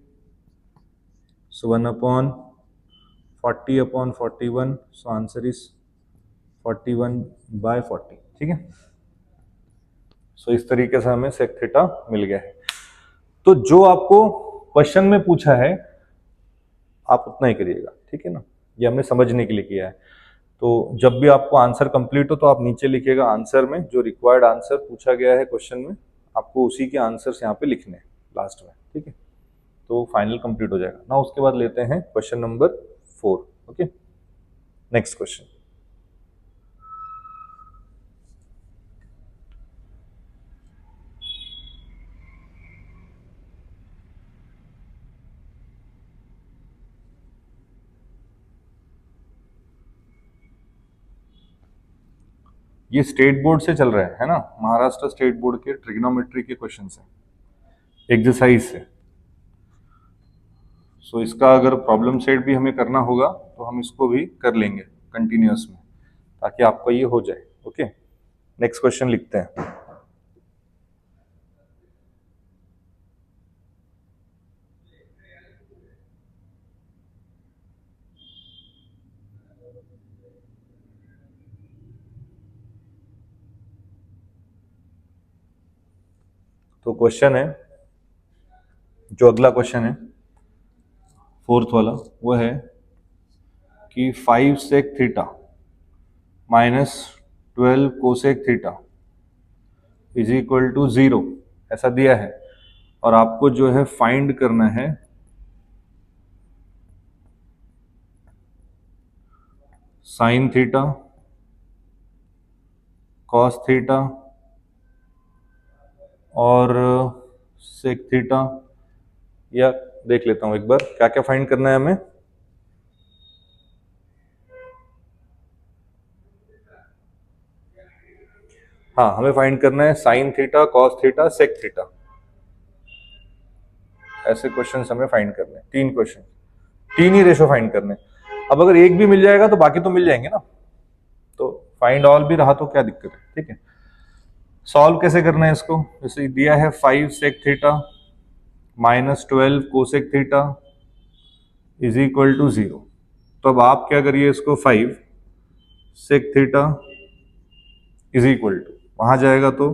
सो 1/40/41, सो आंसर इज 41/40, ठीक है। सो इस तरीके से हमें सेक थीटा मिल गया है। तो जो आपको क्वेश्चन में पूछा है आप उतना ही करिएगा, ठीक है ना। ये हमने समझने के लिए किया है। तो जब भी आपको आंसर कंप्लीट हो तो आप नीचे लिखिएगा आंसर में, जो रिक्वायर्ड आंसर पूछा गया है क्वेश्चन में, आपको उसी के आंसर्स यहाँ पे लिखने हैं लास्ट में, ठीक है। तो फाइनल कंप्लीट हो जाएगा ना। उसके बाद लेते हैं question number 4। Okay, next question. ये स्टेट बोर्ड से चल रहा है ना, महाराष्ट्र स्टेट बोर्ड के ट्रिग्नोमेट्री के क्वेश्चन है, एक्सरसाइज से। सो इसका अगर प्रॉब्लम सेट भी हमें करना होगा तो हम इसको भी कर लेंगे कंटिन्यूअस में, ताकि आपको ये हो जाए। ओके, नेक्स्ट क्वेश्चन लिखते हैं। तो क्वेश्चन है, जो अगला क्वेश्चन है फोर्थ वाला, वो है कि 5 sec theta minus 12 cosec theta is equal to 0, ऐसा दिया है। और आपको जो है फाइंड करना है साइन थीटा, कॉस थीटा और सेक थीटा। या देख लेता हूं एक बार क्या क्या फाइंड करना है हमें। हाँ, हमें फाइंड करना है sine theta, cos theta, sec theta, ऐसे क्वेश्चंस हमें फाइंड करने हैं। 3 क्वेश्चन, 3 ही रेशो फाइंड करने हैं। अब अगर एक भी मिल जाएगा तो बाकी तो मिल जाएंगे ना, तो फाइंड ऑल भी रहा तो क्या दिक्कत है, ठीक है। सॉल्व कैसे करना है इसको, जैसे दिया है 5 sec theta minus 12 cosec theta is equal to 0। तो अब आप क्या करिए, इसको 5 sec theta is equal to, वहां जाएगा तो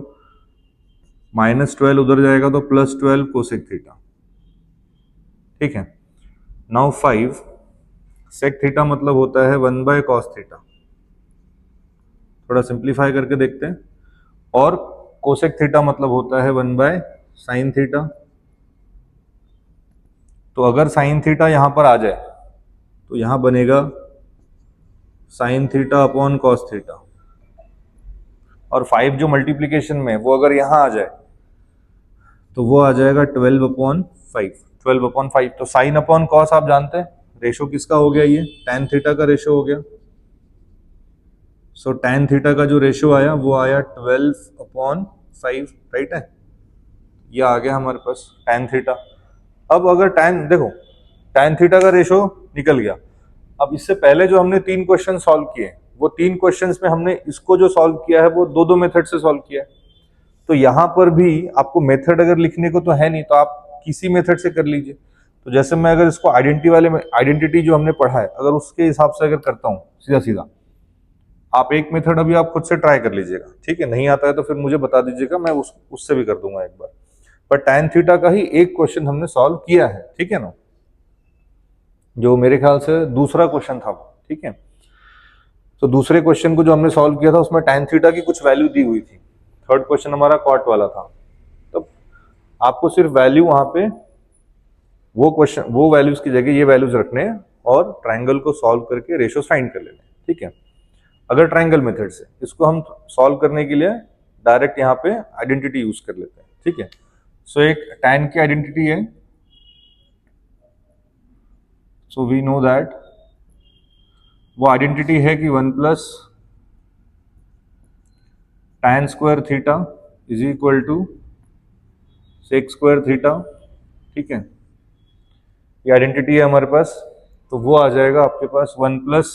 -12, उधर जाएगा तो +12 कोसेक थीटा, ठीक है। नाउ 5 सेक थीटा मतलब होता है 1/cos थीटा, थोड़ा सिंप्लीफाई करके देखते हैं, और कोसेक थीटा मतलब होता है 1/sin थीटा। तो अगर साइन थीटा यहां पर आ जाए तो यहां बनेगा sign theta upon cos theta, और 5 जो मल्टीप्लीकेशन में वो अगर यहां आ जाए तो वो आ जाएगा 12/5, 12/5। तो साइन अपॉन कॉस आप जानते हैं रेशो किसका हो गया, ये tan थीटा का रेशो हो गया। सो tan थीटा का जो रेशो आया वो आया 12/5, राइट है, ये आ गया हमारे पास tan थीटा। अब अगर देखो tan थीटा का रेशो निकल गया। अब इससे पहले जो हमने 3 क्वेश्चन सॉल्व किए, वो 3 क्वेश्चंस में हमने इसको जो सॉल्व किया है वो दो मेथड से सॉल्व किया है। तो यहां पर भी आपको मेथड अगर लिखने को तो है नहीं, तो आप किसी मेथड से कर लीजिए। तो जैसे मैं अगर इसको आइडेंटिटी जो हमने पढ़ा है, अगर उसके हिसाब से अगर करता हूँ सीधा सीधा, आप एक मेथड अभी आप खुद से ट्राई कर लीजिएगा, ठीक है। नहीं आता है तो फिर मुझे बता दीजिएगा, मैं उससे भी कर दूंगा एक बार। पर tan थीटा का ही एक क्वेश्चन हमने सॉल्व किया है, ठीक है ना, जो मेरे ख्याल से दूसरा क्वेश्चन था, ठीक है। तो दूसरे क्वेश्चन को जो हमने सॉल्व किया था उसमें tan थीटा की कुछ वैल्यू दी हुई थी। थर्ड क्वेश्चन हमारा कॉट वाला था। तो आपको सिर्फ वैल्यू वहां पे वो वैल्यूज की जगह ये वैल्यूज रखने हैं और ट्राइंगल को सॉल्व करके रेशियोज फाइंड कर लेने हैं, ठीक है। अगर ट्राइंगल मेथड से इसको हम सॉल्व करने के लिए डायरेक्ट यहाँ पे आइडेंटिटी यूज कर लेते हैं, ठीक है। सो एक tan की आइडेंटिटी है, सो वी नो दैट वो आइडेंटिटी है कि 1 + tan square theta is equal to sec square theta, ठीक है। ये आइडेंटिटी है हमारे पास, तो वो आ जाएगा आपके पास 1 +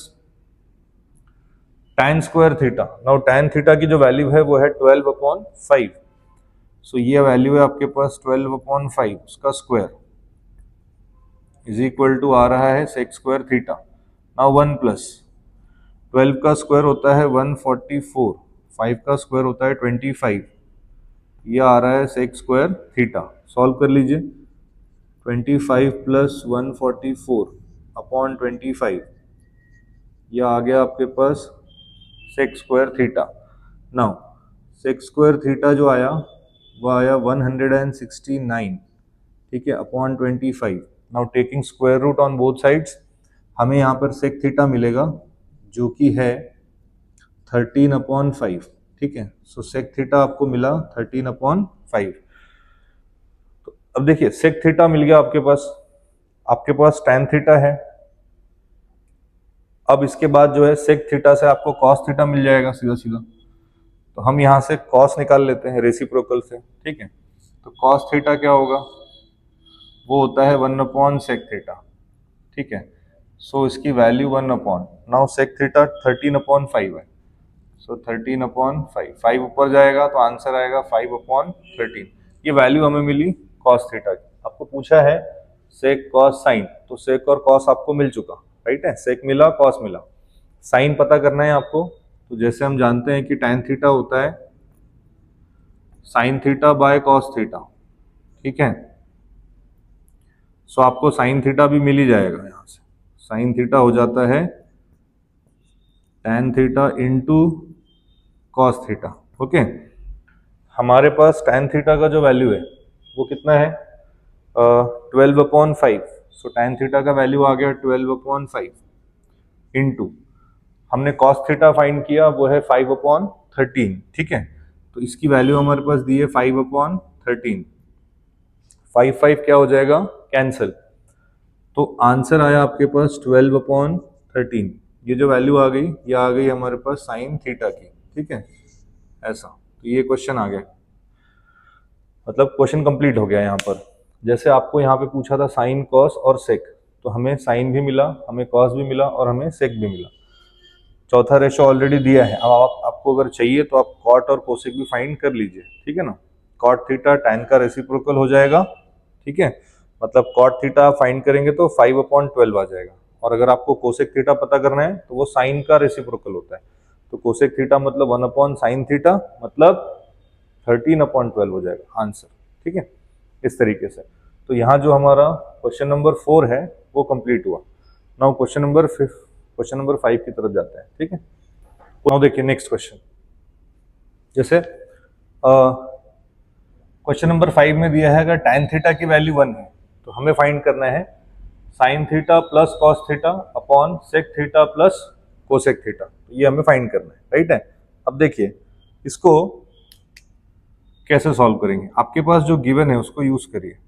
tan square theta. Now tan theta की जो वैल्यू है वो है 12/5। सो ये वैल्यू है आपके पास 12/5, उसका स्क्वायर इज इक्वल टू आ रहा है सेक स्क्वायर थीटा। नाउ 1 + 12 का स्क्वायर होता है 144, 5 का स्क्वायर होता है 25, ये आ रहा है सेक स्क्वायर थीटा। सॉल्व कर लीजिए, 25 + 144 अपॉन 25, ये आ गया आपके पास sec square theta. Now sec square theta जो आया वो आया 169, ठीक है, upon 25। Now taking square root on both sides, हमें यहाँ पर सेक थीटा मिलेगा जो कि है 13/5, ठीक है। सो सेक थीटा आपको मिला 13/5। तो अब देखिए सेक थीटा मिल गया आपके पास tan थीटा है। अब इसके बाद जो है सेक थीटा से आपको कॉस थीटा मिल जाएगा सीधा सीधा। तो हम यहाँ से कॉस निकाल लेते हैं रेसिप्रोकल से, ठीक है। तो कॉस थीटा क्या होगा, वो होता है 1/sec थीटा, ठीक है। सो इसकी वैल्यू 1/, नाउ सेक थीटा 13/5 है, सो 13/5, 5 ऊपर जाएगा तो आंसर आएगा 5/13। ये वैल्यू हमें मिली कॉस थीटा की। आपको पूछा है सेक कॉस साइन, तो सेक और कॉस आपको मिल चुका, राइट है, सेक मिला कॉस मिला। साइन पता करना है आपको, तो जैसे हम जानते हैं कि tan थीटा होता है sine theta by cos theta, ठीक है। सो आपको साइन थीटा भी मिल ही जाएगा, यहां से साइन थीटा हो जाता है tan theta into cos theta, okay. हमारे पास tan थीटा का जो वैल्यू है वो कितना है, 12/5। सो tan थीटा का वैल्यू आ गया 12/5 इंटू हमने cos थीटा फाइंड किया वो है 5/13, ठीक है। तो इसकी वैल्यू हमारे पास दी है 5/13। 5 क्या हो जाएगा, कैंसिल। तो आंसर आया आपके पास 12/13। ये जो वैल्यू आ गई ये आ गई हमारे पास साइन थीटा की, ठीक है, ऐसा। तो ये क्वेश्चन आ गया, मतलब क्वेश्चन कंप्लीट हो गया यहाँ पर। जैसे आपको यहाँ पे पूछा था साइन कॉस और सेक, तो हमें साइन भी मिला, हमें कॉस भी मिला और हमें सेक भी मिला। चौथा रेशो ऑलरेडी दिया है। अब आपको अगर चाहिए तो आप कॉट और कोसेक भी फाइंड कर लीजिए, ठीक है ना। कॉट थीटा टैन का रेसिप्रोकल हो जाएगा, ठीक है, मतलब कॉट थीटा फाइंड करेंगे तो 5/12 आ जाएगा। और अगर आपको कोसेक थीटा पता करना है तो वो साइन का रेसिप्रोकल होता है, तो कोसेक थीटा मतलब 1/sin थीटा, मतलब 13/12 हो जाएगा आंसर, ठीक है, इस तरीके से। तो यहाँ जो हमारा क्वेश्चन नंबर 4 है वो कंप्लीट हुआ। नाउ क्वेश्चन नंबर 5 की तरफ जाते हैं, ठीक है। नाउ देखिए नेक्स्ट क्वेश्चन। जैसे क्वेश्चन नंबर 5 में दिया है अगर tan थीटा की वैल्यू 1 है तो हमें फाइंड करना है sin theta plus cos theta upon sec theta plus cosec theta. ये हमें फाइंड करना है, राइट है। अब देखिए इसको कैसे सॉल्व करेंगे। आपके पास जो गिवन है उसको यूज करिए।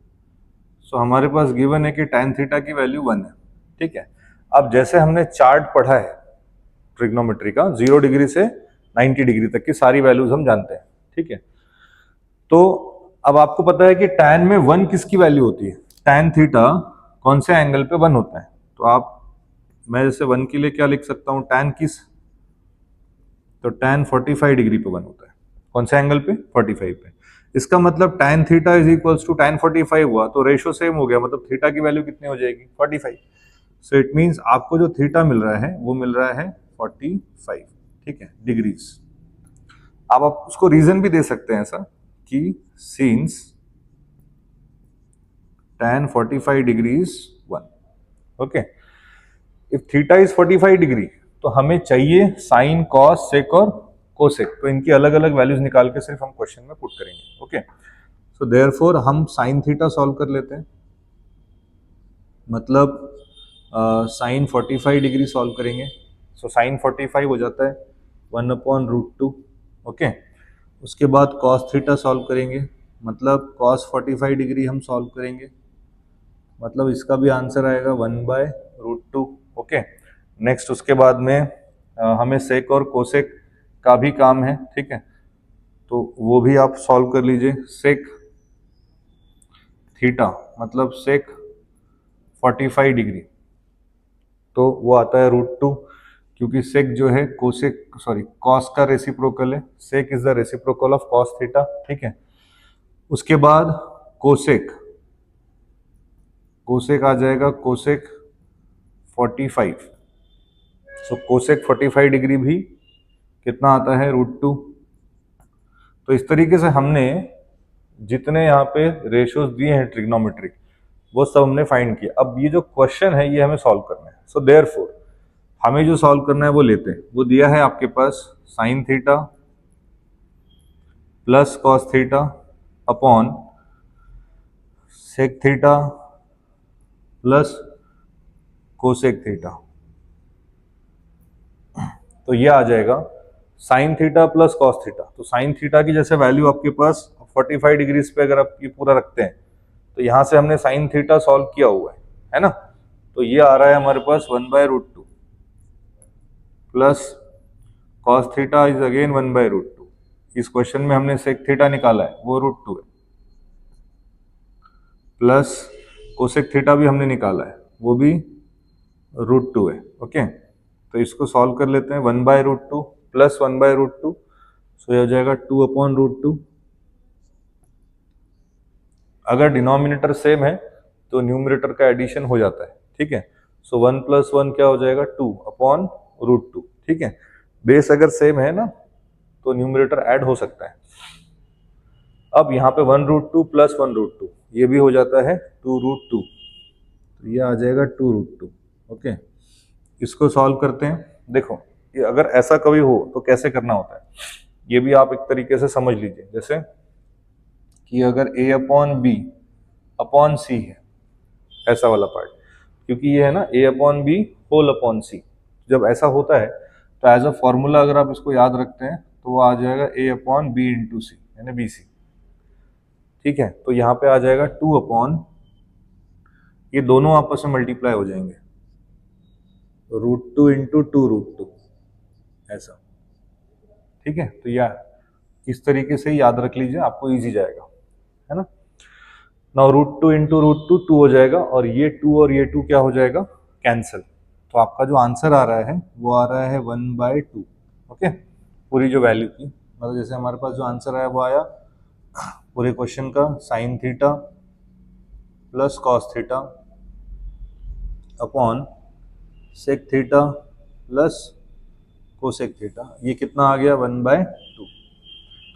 सो हमारे पास गिवन है कि tan थीटा की वैल्यू 1 है, ठीक है। अब जैसे हमने चार्ट पढ़ा है ट्रिग्नोमेट्री का 0 डिग्री से 90 डिग्री तक की सारी वैल्यूज हम जानते हैं, ठीक है। तो अब आपको पता है कि tan में 1 किसकी वैल्यू होती है, tan थीटा कौन से एंगल पे 1 होता है। तो मैं जैसे 1 के लिए क्या लिख सकता हूं, tan किस, तो tan 45 डिग्री पे 1 होता है। कौन से एंगल पे, 45 पे। इसका मतलब tan theta is equals to tan 45 हुआ, तो रेशो सेम हो गया, मतलब थीटा की वैल्यू कितनी हो जाएगी, 45। सो इट मींस आपको जो थीटा मिल रहा है वो मिल रहा है 45, ठीक है, डिग्रीज। अब आप उसको रीजन भी दे सकते हैं ऐसा कि since tan 45 degrees 1, okay. If theta is 45 degree तो हमें चाहिए साइन कॉस सेक और कोसेक, तो इनकी अलग अलग वैल्यूज निकाल के सिर्फ हम क्वेश्चन में पुट करेंगे, ओके। सो देयरफॉर हम साइन थीटा सॉल्व कर लेते हैं, मतलब साइन 45 डिग्री सॉल्व करेंगे। सो साइन 45 हो जाता है 1/√2, ओके। उसके बाद कॉस थीटा सॉल्व करेंगे, मतलब कॉस 45 डिग्री हम सॉल्व करेंगे, मतलब इसका भी आंसर आएगा 1/√2, ओके। नेक्स्ट उसके बाद में हमें सेक और कोसेक का भी काम है, ठीक है, तो वो भी आप सॉल्व कर लीजिए। सेक थीटा मतलब सेक 45 डिग्री, तो वो आता है √2, क्योंकि सेक जो है कॉस का रेसिप्रोकल है। Sec is the reciprocal of cos theta, ठीक है। उसके बाद कोसेक आ जाएगा कोसेक 45। सो कोसेक 45 डिग्री भी कितना आता है, √2। तो इस तरीके से हमने जितने यहाँ पे रेशियोज दिए हैं ट्रिग्नोमेट्रिक वो सब हमने फाइंड किया। अब ये जो क्वेश्चन है ये हमें सॉल्व करना है। सो देयरफॉर हमें जो सॉल्व करना है वो लेते हैं। वो दिया है आपके पास sine theta plus cos theta upon sec theta plus cosec theta, तो ये आ जाएगा sine theta plus cos theta. तो साइन थीटा की जैसे वैल्यू आपके पास 45 डिग्रीज पे अगर आप ये पूरा रखते हैं तो यहां से हमने साइन थीटा सॉल्व किया हुआ है ना, तो ये आ रहा है हमारे पास 1/√2 plus cos theta is again 1/√2। इस क्वेश्चन में हमने सेक थीटा निकाला है वो √2 है, प्लस कोसेक थीटा भी हमने निकाला है वो भी √2 है, ओके। तो इसको सॉल्व कर लेते हैं, 1/√2 प्लस 1/√2, सो ये हो जाएगा 2/√2। अगर डिनोमिनेटर सेम है तो न्यूमरेटर का एडिशन हो जाता है, ठीक है। सो 1 + 1 क्या हो जाएगा, 2/√2, ठीक है। बेस अगर सेम है ना तो न्यूमरेटर ऐड हो सकता है। अब यहाँ पे 1√2 प्लस 1√2 ये भी हो जाता है 2√2, तो ये आ जाएगा 2√2, ओके। इसको सॉल्व करते हैं। देखो ये अगर ऐसा कभी हो तो कैसे करना होता है ये भी आप एक तरीके से समझ लीजिए। जैसे कि अगर a/b/c है, ऐसा वाला पार्ट, क्योंकि ये है ना a/b/c, जब ऐसा होता है तो एज अ फॉर्मूला अगर आप इसको याद रखते हैं तो वो आ जाएगा a/b/c यानी bc, ठीक है। तो यहाँ पे आ जाएगा 2 ये दोनों आपस में मल्टीप्लाई हो जाएंगे, √2 × 2√2 ऐसा, ठीक है। तो यह इस तरीके से याद रख लीजिए, आपको इजी जाएगा, है ना। नाउ √2 इंटू √2 2 हो जाएगा, और ये 2 और ये 2 क्या हो जाएगा, कैंसिल। तो आपका जो आंसर आ रहा है वो आ रहा है 1/2। ओके, पूरी जो वैल्यू थी, मतलब जैसे हमारे पास जो आंसर आया वो आया पूरे क्वेश्चन का sine theta plus cos theta upon sec theta plus cosec theta, ये कितना आ गया 1/2।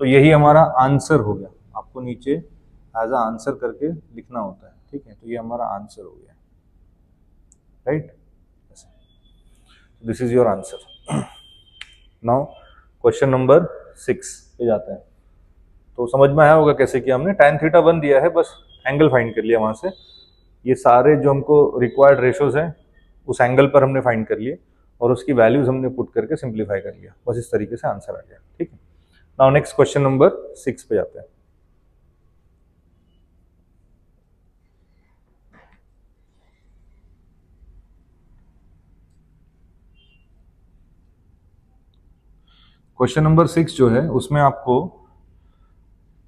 तो यही हमारा आंसर हो गया, आपको नीचे एज अ आंसर करके लिखना होता है, ठीक है। तो ये हमारा आंसर हो गया, right. This is your answer. Now question number 6 पे जाते हैं। तो समझ में आया होगा कैसे किया हमने, tan थीटा 1 दिया है, बस एंगल फाइंड कर लिया वहां से। ये सारे जो हमको रिक्वायर्ड रेशोज हैं उस एंगल पर हमने फाइंड कर लिए, और उसकी वैल्यूज हमने पुट करके सिंप्लीफाई कर लिया, बस इस तरीके से आंसर आ गया, ठीक है। नाउ नेक्स्ट क्वेश्चन नंबर 6 पे जाते हैं। क्वेश्चन नंबर 6 जो है उसमें आपको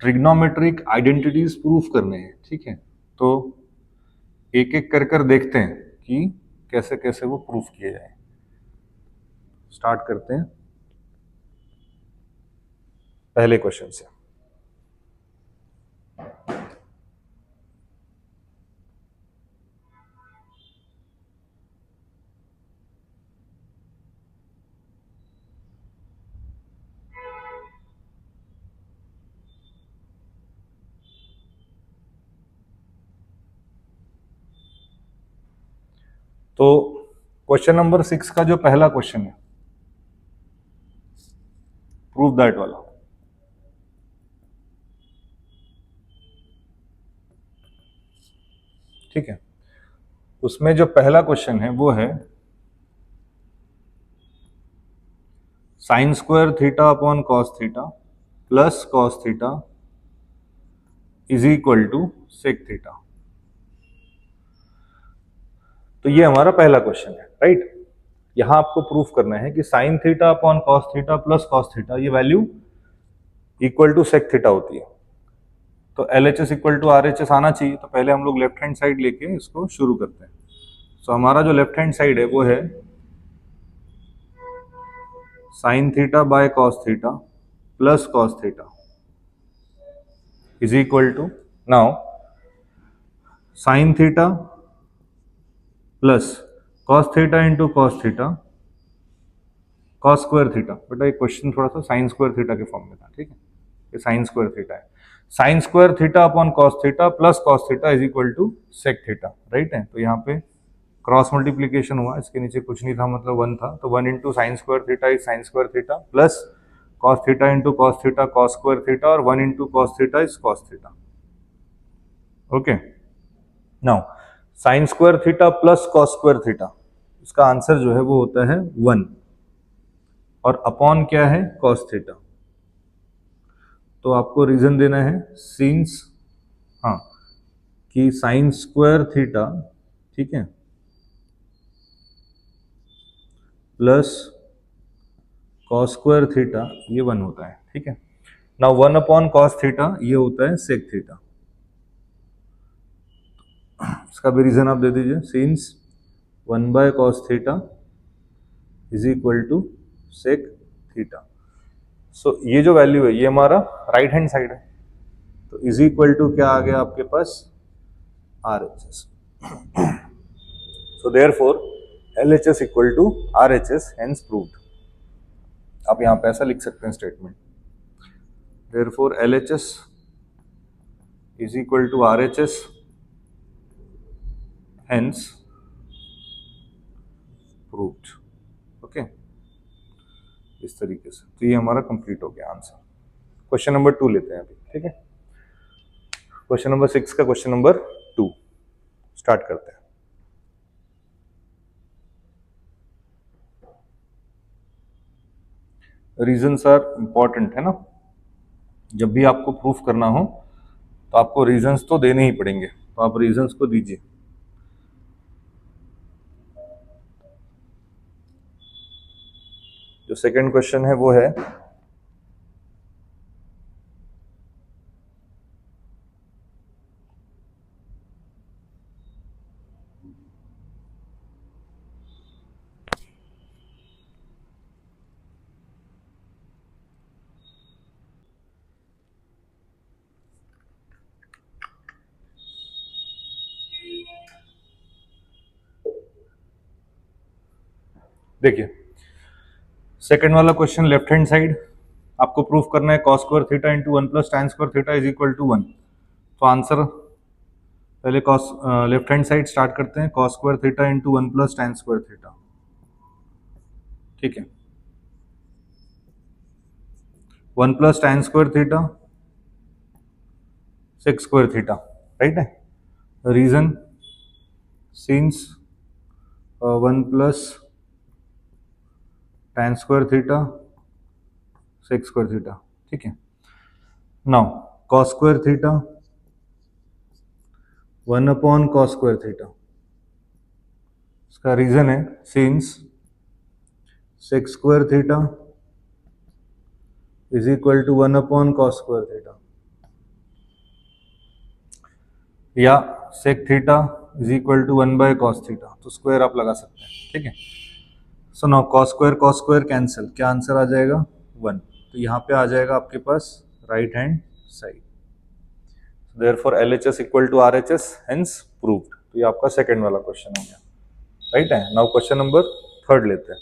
ट्रिग्नोमेट्रिक आइडेंटिटीज प्रूफ करने हैं, ठीक है। तो एक एक कर कर देखते हैं कि कैसे कैसे वो प्रूफ किए जाए। स्टार्ट करते हैं पहले क्वेश्चन से। तो क्वेश्चन नंबर 6 का जो पहला क्वेश्चन है, प्रूव दैट वाला, ठीक है। उसमें जो पहला क्वेश्चन है वो है sine square theta upon cos theta plus cos theta is equal to sec theta. तो ये हमारा पहला क्वेश्चन है, राइट। यहां आपको प्रूफ करना है कि sine theta upon cos theta plus cos theta ये value equal to sec theta होती है। तो LHS इक्वल टू RHS आना चाहिए, तो पहले हम लोग लेफ्ट हैंड साइड लेके इसको शुरू करते हैं। तो हमारा जो लेफ्ट हैंड साइड है वो है sine theta by cos theta plus cos theta is equal to, now sine theta plus cos theta into cos theta cos square theta. बेटा ये क्वेश्चन थोड़ा सा साइन स्क्वायर थीटा के फॉर्म में था, ठीक है। ये साइन स्क्वायर थीटा है। Sine square theta upon cos theta plus cos theta is equal to sec theta, right है। तो यहाँ पे क्रॉस मल्टीप्लीकेशन हुआ, इसके नीचे कुछ नहीं था, मतलब 1 था, तो 1 into sine square theta is sine square theta plus cos theta into cos theta cos square theta, और 1 into cos theta is cos theta. Okay, now sine square theta plus cos square theta, इसका answer जो है वो होता है 1, और upon क्या है कॉस थीटा। तो आपको रीजन देना है सिंस, हाँ, कि साइन स्क्वायर थीटा, ठीक है, प्लस कॉस स्क्वायर थीटा ये 1 होता है, ठीक है। नाउ 1 अपॉन कॉस थीटा ये होता है सेक थीटा। इसका भी रीजन आप दे दीजिए, since 1/cos theta is equal to sec theta. So ये जो वैल्यू है ये हमारा राइट हैंड साइड है, तो इज इक्वल टू क्या आ गया आपके पास, RHS। So therefore LHS equal to RHS, hence proved. आप यहां पे ऐसा लिख सकते हैं statement, therefore LHS is equal to RHS, hence proved. Okay, इस तरीके से। तो ये हमारा कंप्लीट हो गया आंसर। क्वेश्चन नंबर 2 लेते हैं अभी, ठीक है। क्वेश्चन नंबर 6 का क्वेश्चन नंबर 2 स्टार्ट करते हैं। रीजंस आर इंपॉर्टेंट, है ना। जब भी आपको प्रूफ करना हो तो आपको रीजंस तो देने ही पड़ेंगे, तो आप रीजंस को दीजिए। जो सेकंड क्वेश्चन है वो है देखिए सेकंड वाला क्वेश्चन, लेफ्ट हैंड साइड आपको प्रूफ करना है cos square theta into 1 plus tan square theta is equal to 1। तो आंसर पहले cos left hand side start करते हैं, cos square theta into 1 plus tan square theta, ठीक है। 1 plus tan square theta sec square theta, right है। Reason since 1 plus tan square theta sec square theta, ठीक है। Now cos square theta 1 upon cos square theta, इसका reason है since sec square theta is equal to 1 upon cos square theta, या sec theta is equal to 1 by cos theta, तो square आप लगा सकते हैं, ठीक है। So now cos square cancel, क्या आंसर आ जाएगा 1। तो यहाँ पे आ जाएगा आपके पास right hand side, therefore LHS equal to RHS, hence proved. तो ये आपका सेकंड वाला क्वेश्चन हो गया, राइट है। नाउ क्वेश्चन नंबर थर्ड लेते हैं।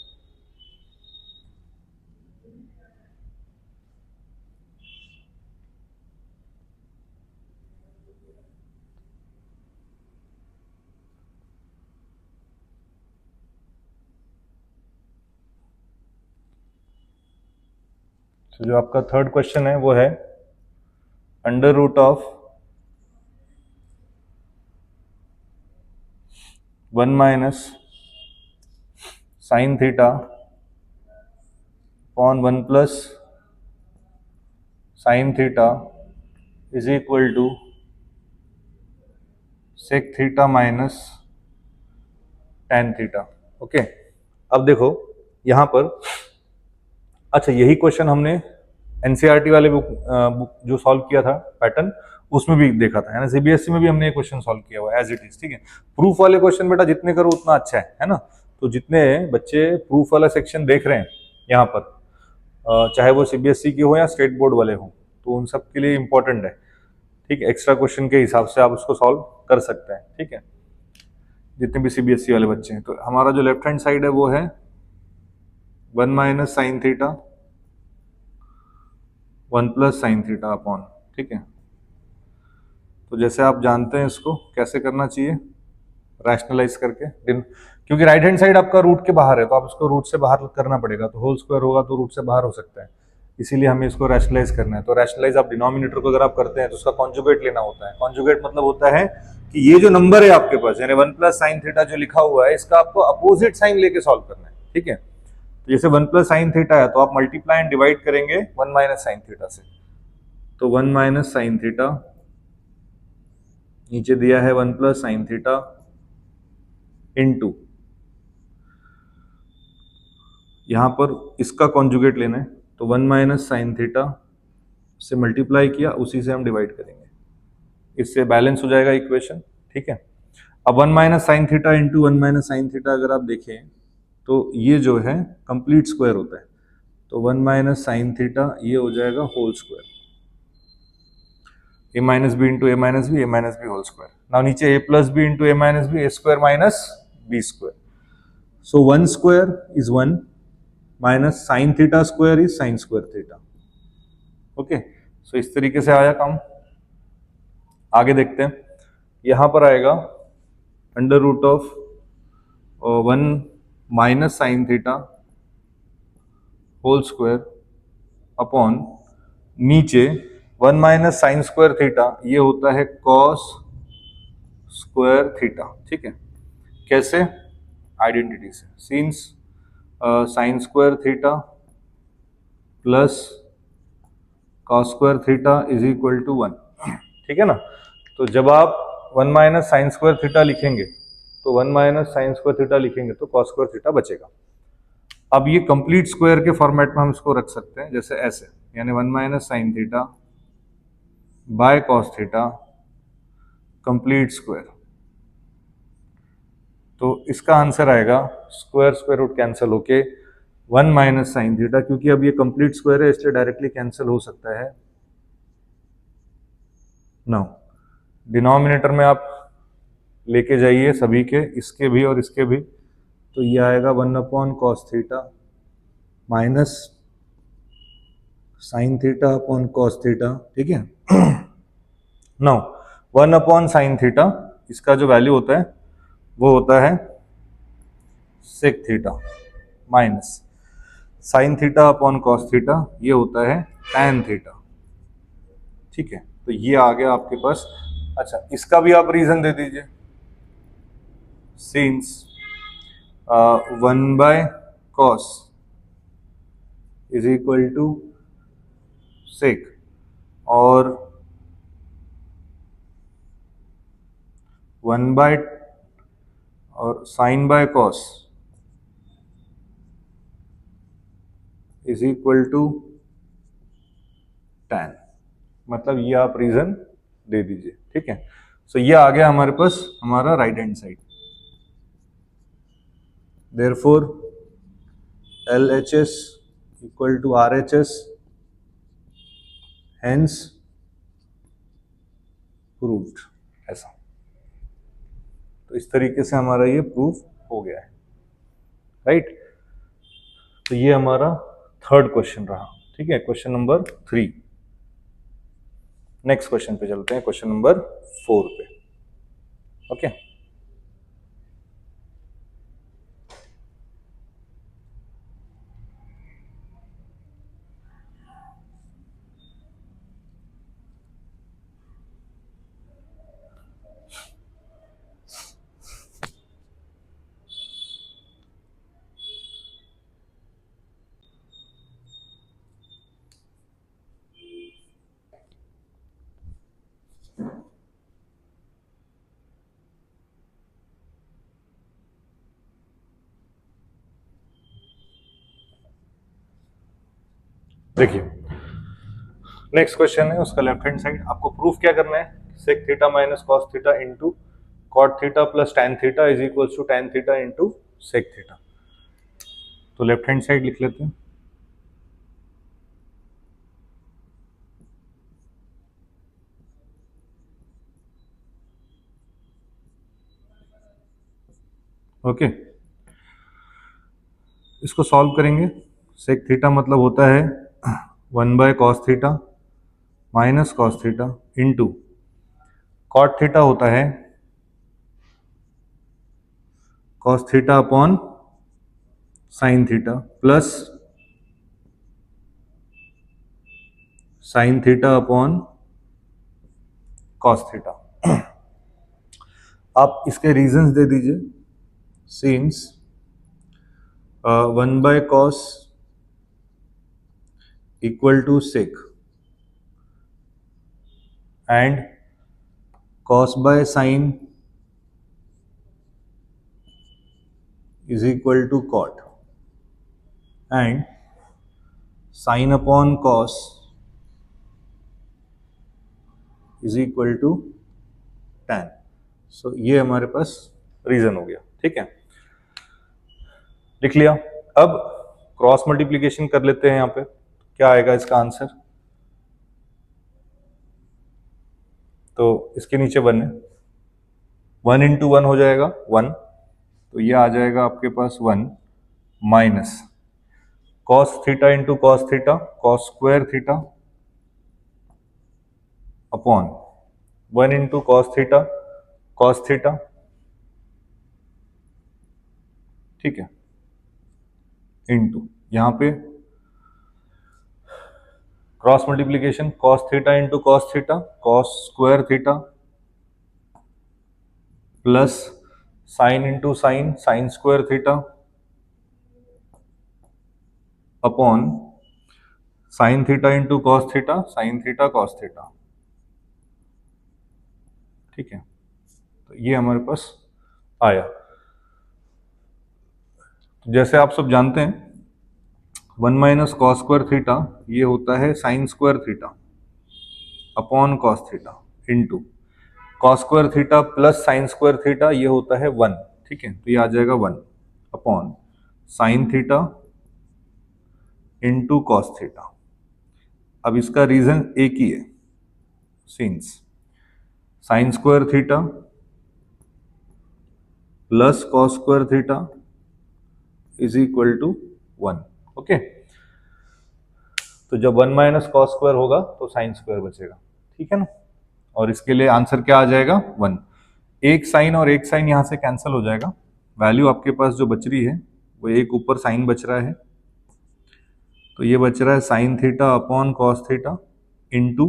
तो जो आपका थर्ड क्वेश्चन है वो है under root of 1 minus sine theta upon 1 plus sine theta is equal to sec theta minus tan theta, okay. अब देखो यहां पर, अच्छा यही क्वेश्चन हमने एनसीईआरटी वाले बुक जो सॉल्व किया था पैटर्न, उसमें भी देखा था, है ना। सीबीएसई में भी हमने ये क्वेश्चन सॉल्व किया हुआ है एज इट इज, ठीक है। प्रूफ वाले क्वेश्चन बेटा जितने करो उतना अच्छा है ना। तो जितने बच्चे प्रूफ वाला सेक्शन देख रहे हैं यहाँ पर, चाहे वो सीबीएसई के हो या स्टेट बोर्ड वाले हो, तो उन सब के लिए इंपॉर्टेंट है, ठीक है। एक्स्ट्रा क्वेश्चन के हिसाब से आप उसको सॉल्व कर सकते हैं, ठीक है, जितने भी सीबीएसई वाले बच्चे हैं। तो हमारा जो लेफ्ट हैंड साइड है वो है 1 minus sine theta 1 plus sine theta upon, ठीक है। तो जैसे आप जानते हैं इसको कैसे करना चाहिए, रैशनलाइज करके, क्योंकि राइट हैंड साइड आपका रूट के बाहर है तो आप इसको रूट से बाहर करना पड़ेगा, तो होल स्क्वायर होगा तो रूट से बाहर हो सकता है, इसीलिए हमें इसको रैशनलाइज करना है। तो रैशनलाइज आप डिनोमिनेटर को अगर आप करते हैं तो उसका कॉन्जुगेट लेना होता है। कॉन्जुगेट मतलब होता है कि ये जो नंबर है आपके पास, यानी 1 प्लस साइन थीटा जो लिखा हुआ है, इसका आपको अपोजिट साइन लेके सॉल्व करना है, ठीक है। तो जैसे 1 प्लस साइन थीटा है तो आप मल्टीप्लाई एंड डिवाइड करेंगे 1 माइनस साइन थीटा से, तो 1 माइनस साइन थीटा, नीचे दिया है 1 प्लस साइन थीटा इनटू, यहां पर इसका कॉन्जुगेट लेना है, तो 1 माइनस साइन थीटा से मल्टीप्लाई किया, उसी से हम डिवाइड करेंगे, इससे बैलेंस हो जाएगा इक्वेशन, ठीक है। अब 1 minus sine theta into 1 minus sine theta अगर आप देखें तो ये जो है कंप्लीट स्क्वायर होता है, तो 1 माइनस साइन थीटा ये हो जाएगा whole square, A minus B into A minus B whole square. Now नीचे A plus B into A minus B, A square minus B square, so 1 square is 1 minus sine theta square is sine square theta, okay. So इस तरीके से आया काम। आगे देखते हैं, यहां पर आएगा under root of 1 minus sine theta whole square upon, नीचे 1 माइनस साइन स्क्वायर थीटा ये होता है कॉस स्क्वायर थीटा, ठीक है। कैसे, आइडेंटिटी से, since sine square theta plus cos square theta is equal to 1, ठीक है ना। तो जब आप 1 माइनस साइन स्क्वायर थीटा लिखेंगे, तो 1 माइनस साइन स्क्वायर थीटा लिखेंगे तो कॉस स्क्वायर थीटा बचेगा। अब ये कंप्लीट स्क्वायर के फॉर्मेट में हम इसको रख सकते हैं, जैसे ऐसे, यानी 1 minus sine theta by cos theta complete square. तो इसका आंसर आएगा स्क्वायर स्क्वायर रूट कैंसिल होके 1 माइनस साइन थीटा, क्योंकि अब ये कंप्लीट स्क्वायर है इसलिए डायरेक्टली कैंसिल हो सकता है। नाउ डिनोमिनेटर में आप लेके जाइए सभी के, इसके भी और इसके भी, तो ये आएगा 1/cos θ माइनस sin θ/cos θ, ठीक है। नाउ 1/sin θ, इसका जो वैल्यू होता है वो होता है sec θ माइनस sin θ/cos θ, ये होता है tan θ, ठीक है। तो ये आ गया आपके पास। अच्छा, इसका भी आप रीजन दे दीजिए। Since 1/cos is equal to sec और 1 और sin/cos is equal to tan, मतलब ये आप रीजन दे दीजिए, ठीक है। सो ये आ गया हमारे पास हमारा right hand side. Therefore LHS equal to RHS, hence proved, ऐसा। तो इस तरीके से हमारा ये प्रूफ हो गया है, राइट। तो ये हमारा थर्ड क्वेश्चन रहा, ठीक है, क्वेश्चन नंबर 3। नेक्स्ट क्वेश्चन पे चलते हैं, क्वेश्चन नंबर 4 पे। ओके, देखिए नेक्स्ट क्वेश्चन है, उसका लेफ्ट हैंड साइड आपको प्रूफ क्या करना है। sec θ minus cos θ into cot θ plus tan θ is equal to tan θ into sec θ। तो लेफ्ट हैंड साइड लिख लेते हैं। ओके, इसको सॉल्व करेंगे। sec θ मतलब होता है 1/cos θ minus cos θ into cot θ होता है cos θ upon sin θ plus sin θ upon cos θ। आप इसके रीजंस दे दीजिए। Since 1/cos equal to sec and cos by sin is equal to cot and sin upon cos is equal to tan। सो ये हमारे पास reason हो गया, ठीक है, लिख लिया। अब क्रॉस मल्टीप्लीकेशन कर लेते हैं। यहाँ पे क्या आएगा इसका आंसर, तो इसके नीचे 1 है, 1 इंटू 1 हो जाएगा 1, तो ये आ जाएगा आपके पास 1 minus cos θ into cos θ cos square θ upon 1 into cos θ cos θ, ठीक है, इंटू यहाँ पे cross multiplication cos θ into cos θ cos square θ plus sine into sine sine square θ upon sine θ into cos θ sine θ cos θ, ठीक है। तो ये हमारे पास आया। तो जैसे आप सब जानते हैं 1 माइनस कॉस स्क्वायर θ ये होता है sine square θ upon cos θ into cos square θ plus sine square θ ये होता है 1, ठीक है। तो ये आ जाएगा 1 अपॉन साइन θ इंटू कॉस θ। अब इसका रीजन एक ही है, since sine square θ plus cos square θ is equal to 1। Okay, तो जब 1 माइनस कॉस स्क्वायर होगा तो साइन स्क्वायर बचेगा, ठीक है ना। और इसके लिए आंसर क्या आ जाएगा 1। एक साइन और एक साइन यहां से कैंसिल हो जाएगा, वैल्यू आपके पास जो बच रही है वो एक ऊपर साइन बच रहा है, तो ये बच रहा है sine theta upon cos theta into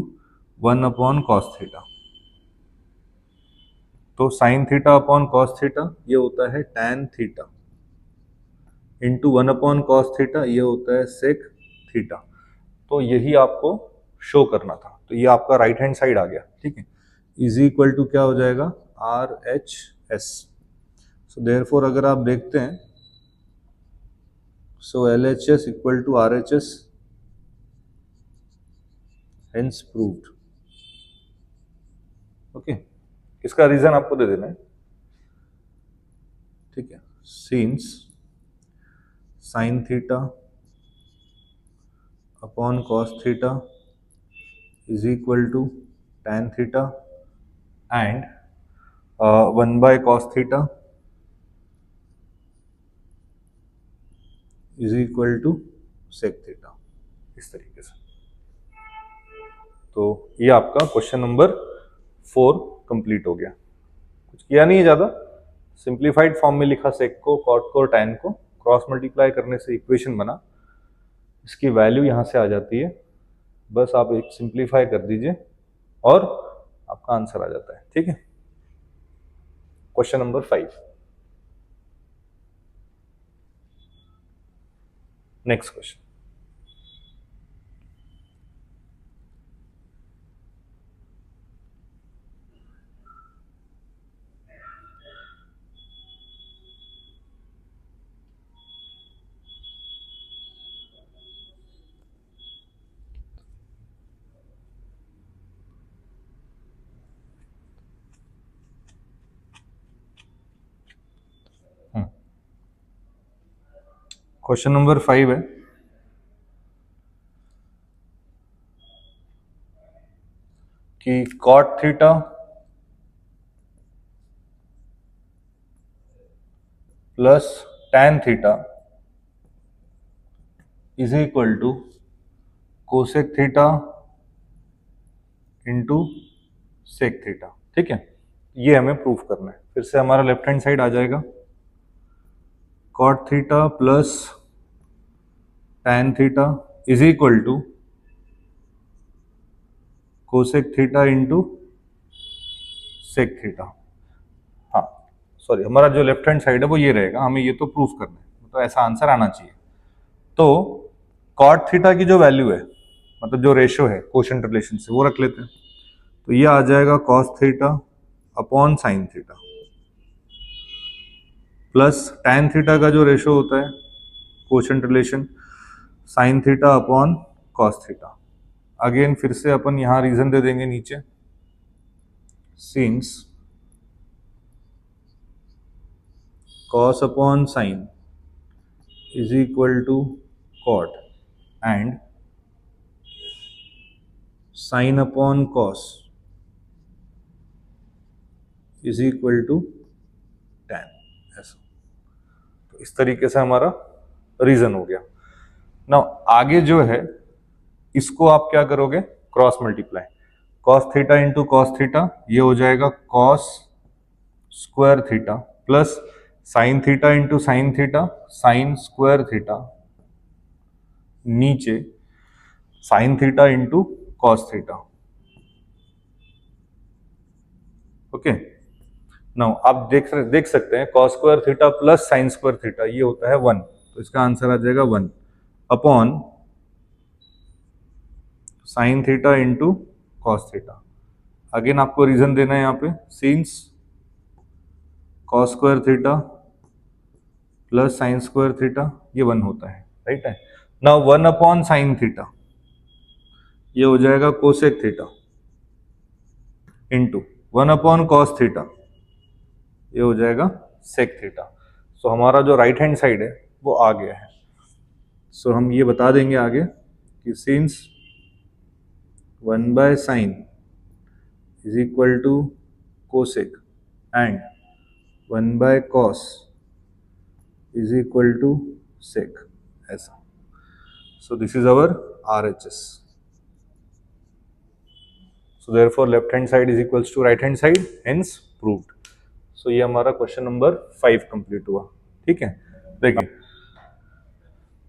1 upon cos theta. तो sine theta upon cos theta ये होता है tan theta into 1 upon cos theta ये होता है सेक थीटा। तो यही आपको शो करना था, तो ये आपका राइट हैंड साइड आ गया, ठीक है। इज इक्वल टू क्या हो जाएगा R H S. So therefore अगर आप देखते हैं, सो L H S equal to R H S, hence proved. Okay, इसका रीजन आपको दे देना है, ठीक है। Since sine theta upon cos theta is equal to tan theta and 1 by cos theta is equal to sec theta, इस तरीके से। तो ये आपका क्वेश्चन नंबर 4 कंप्लीट हो गया। कुछ किया नहीं है ज़्यादा, सिंप्लीफाइड फॉर्म में लिखा सेक को, कॉट को और टैन को, क्रॉस मल्टीप्लाई करने से इक्वेशन बना, इसकी वैल्यू यहाँ से आ जाती है, बस आप एक सिंप्लीफाई कर दीजिए और आपका आंसर आ जाता है, ठीक है। Question number 5, next question. Question number 5 है कि cot theta plus tan theta is equal to cosec theta into sec theta, ठीक है। ये हमें प्रूफ करना है। फिर से हमारा लेफ्ट हैंड साइड आ जाएगा, cot theta plus tan theta is equal to cosec theta into sec theta. हाँ सॉरी, हमारा जो लेफ्ट हैंड साइड है वो ये रहेगा, हमें ये तो प्रूफ करना है, तो ऐसा आंसर आना चाहिए। तो कॉट थीटा की जो वैल्यू है, मतलब जो रेशियो है कोशेंट रिलेशन से, वो रख लेते हैं। तो ये आ जाएगा cos theta upon sine theta plus tan theta का जो रेशियो होता है quotient relation, sine theta upon cos theta. Again फिर से अपन यहां रीजन दे देंगे नीचे, since cos upon sine is equal to cot and sine upon cos is equal to tan, ऐसा। तो इस तरीके से हमारा रीजन हो गया ना। आगे जो है इसको आप क्या करोगे, cross multiply, cos theta into cos theta ये हो जाएगा cos square theta plus sine theta into sine theta sine square theta, नीचे sine theta into cos theta. Okay, now आप देख सकते हैं cos square theta plus sine square theta ये होता है 1, तो इसका आंसर आ जाएगा 1 upon sine theta into cos theta. Again आपको रीजन देना है यहाँ पे, since cos square theta plus sine square theta ये 1 होता है, राइट है। नाउ 1 अपॉन साइन थीटा ये हो जाएगा cosec theta into 1 upon cos theta ये हो जाएगा सेक थीटा। सो हमारा जो राइट हैंड साइड है वो आ गया है। सो हम ये बता देंगे आगे कि since 1 by sine is equal to cosec and 1 by cos is equal to sec, ऐसा। So this is our RHS। So therefore left hand side is equals to right hand side, hence proved. So ये हमारा question number 5 complete हुआ। ठीक है, देखिए,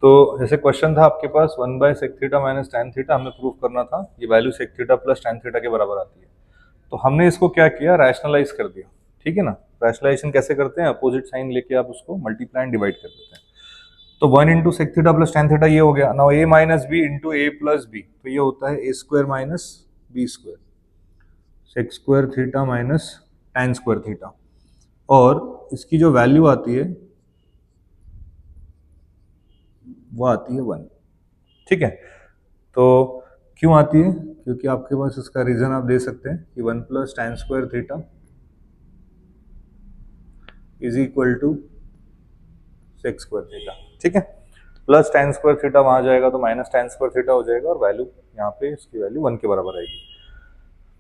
तो जैसे question था आपके पास 1/sec theta minus tan theta हमें प्रूव करना था, ये value sec theta plus tan theta के बराबर आती है। तो हमने इसको क्या किया, रैशनलाइज कर दिया। ठीक है ना, रैशनलाइजेशन कैसे करते हैं, अपोजिट साइन लेके आप उसको मल्टीप्लाई एंड डिवाइड कर देते हैं। तो 1 into sec theta plus tan theta ये हो गया। Now a minus B into A plus B, तो ये होता है a square minus B square, sec square theta minus tan square theta, और इसकी जो वैल्यू आती है वो आती है 1। ठीक है, तो क्यों आती है, क्योंकि आपके पास इसका रीजन आप दे सकते हैं कि 1 plus tan square theta is equal to sec square theta. ठीक है, प्लस tan स्क्वायर थीटा वहां जाएगा तो माइनस tan स्क्वायर थीटा हो जाएगा, और वैल्यू यहाँ पे इसकी वैल्यू 1 के बराबर आएगी।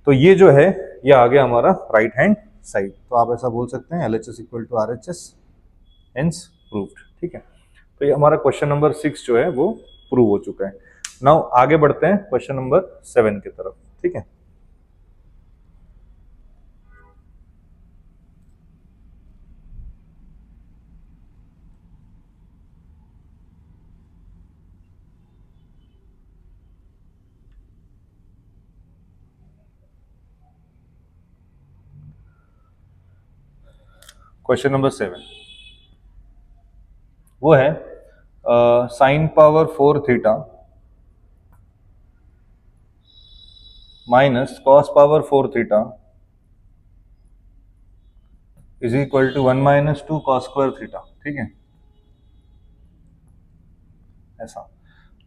तो ये जो है ये आ गया हमारा राइट हैंड साइड। तो आप ऐसा बोल सकते हैं LHS equal to RHS, hence proved. ठीक है, तो ये हमारा क्वेश्चन नंबर 6 जो है वो प्रूव हो चुका है। नाउ आगे बढ़ते हैं क्वेश्चन नंबर 7 की तरफ। ठीक है, क्वेश्चन नंबर 7 वो है sine power 4 theta minus cos power 4 theta is equal to 1 minus 2 cos square theta. ठीक है, ऐसा।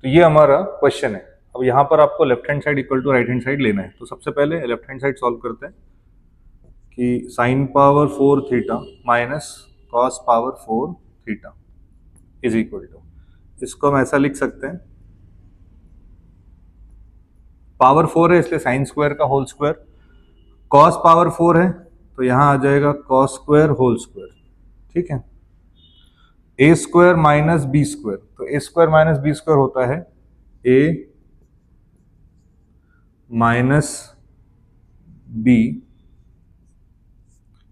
तो ये हमारा क्वेश्चन है। अब यहाँ पर आपको left hand side equal to right hand side लेना है। तो सबसे पहले लेफ्ट हैंड साइड सॉल्व करते हैं कि sine power 4 theta minus cos power 4 theta is equal to, इसको हम ऐसा लिख सकते हैं, पावर 4 है इसलिए साइन स्क्वायर का होल स्क्वायर, कॉस पावर 4 है तो यहाँ आ जाएगा कॉस स्क्वायर होल स्क्वायर। ठीक है, A square minus B square, तो A square minus B square होता है A minus B